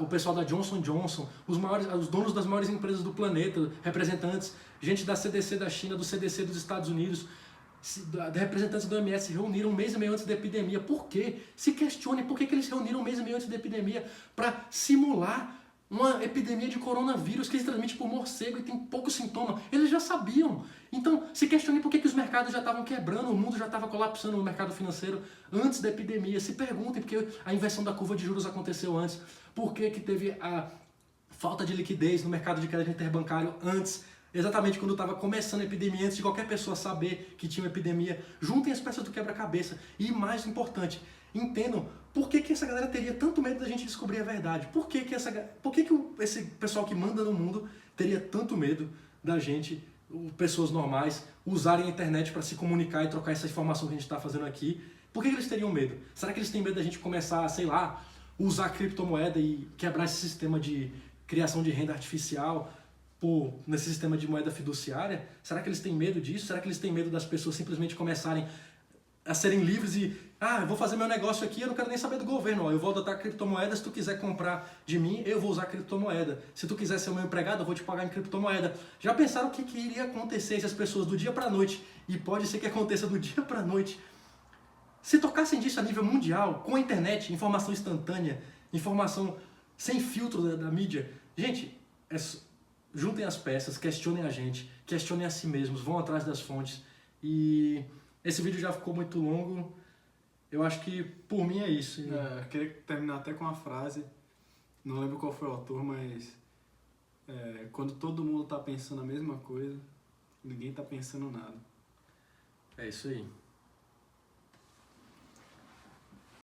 o pessoal da Johnson & Johnson, os donos das maiores empresas do planeta, representantes, gente da CDC da China, do CDC dos Estados Unidos, representantes da OMS se reuniram 1 mês e meio antes da epidemia. Por quê? Se questione por que eles se reuniram 1 mês e meio antes da epidemia para simular uma epidemia de coronavírus que se transmite por morcego e tem pouco sintoma. Eles já sabiam. Então, se questione por que os mercados já estavam quebrando, o mundo já estava colapsando no mercado financeiro antes da epidemia. Se perguntem por que a inversão da curva de juros aconteceu antes. Por que teve a falta de liquidez no mercado de crédito interbancário antes, exatamente quando estava começando a epidemia, antes de qualquer pessoa saber que tinha uma epidemia. Juntem as peças do quebra-cabeça. E mais importante, entendam por que essa galera teria tanto medo da gente descobrir a verdade. Por que esse pessoal que manda no mundo teria tanto medo da gente, pessoas normais, usarem a internet para se comunicar e trocar essa informação que a gente está fazendo aqui. Por que eles teriam medo? Será que eles têm medo da gente começar, sei lá, usar criptomoeda e quebrar esse sistema de criação de renda artificial nesse sistema de moeda fiduciária? Será que eles têm medo disso? Será que eles têm medo das pessoas simplesmente começarem a serem livres e eu vou fazer meu negócio aqui, eu não quero nem saber do governo, eu vou adotar criptomoeda, se tu quiser comprar de mim, eu vou usar criptomoeda. Se tu quiser ser o meu empregado, eu vou te pagar em criptomoeda. Já pensaram o que iria acontecer se as pessoas do dia pra noite, e pode ser que aconteça do dia pra noite, se tocassem disso a nível mundial, com a internet, informação instantânea, informação sem filtro da mídia? Gente, juntem as peças, questionem a gente, questionem a si mesmos, vão atrás das fontes. E esse vídeo já ficou muito longo, eu acho que por mim é isso. Eu queria terminar até com uma frase, não lembro qual foi o autor, mas quando todo mundo está pensando a mesma coisa, ninguém está pensando nada. É isso aí.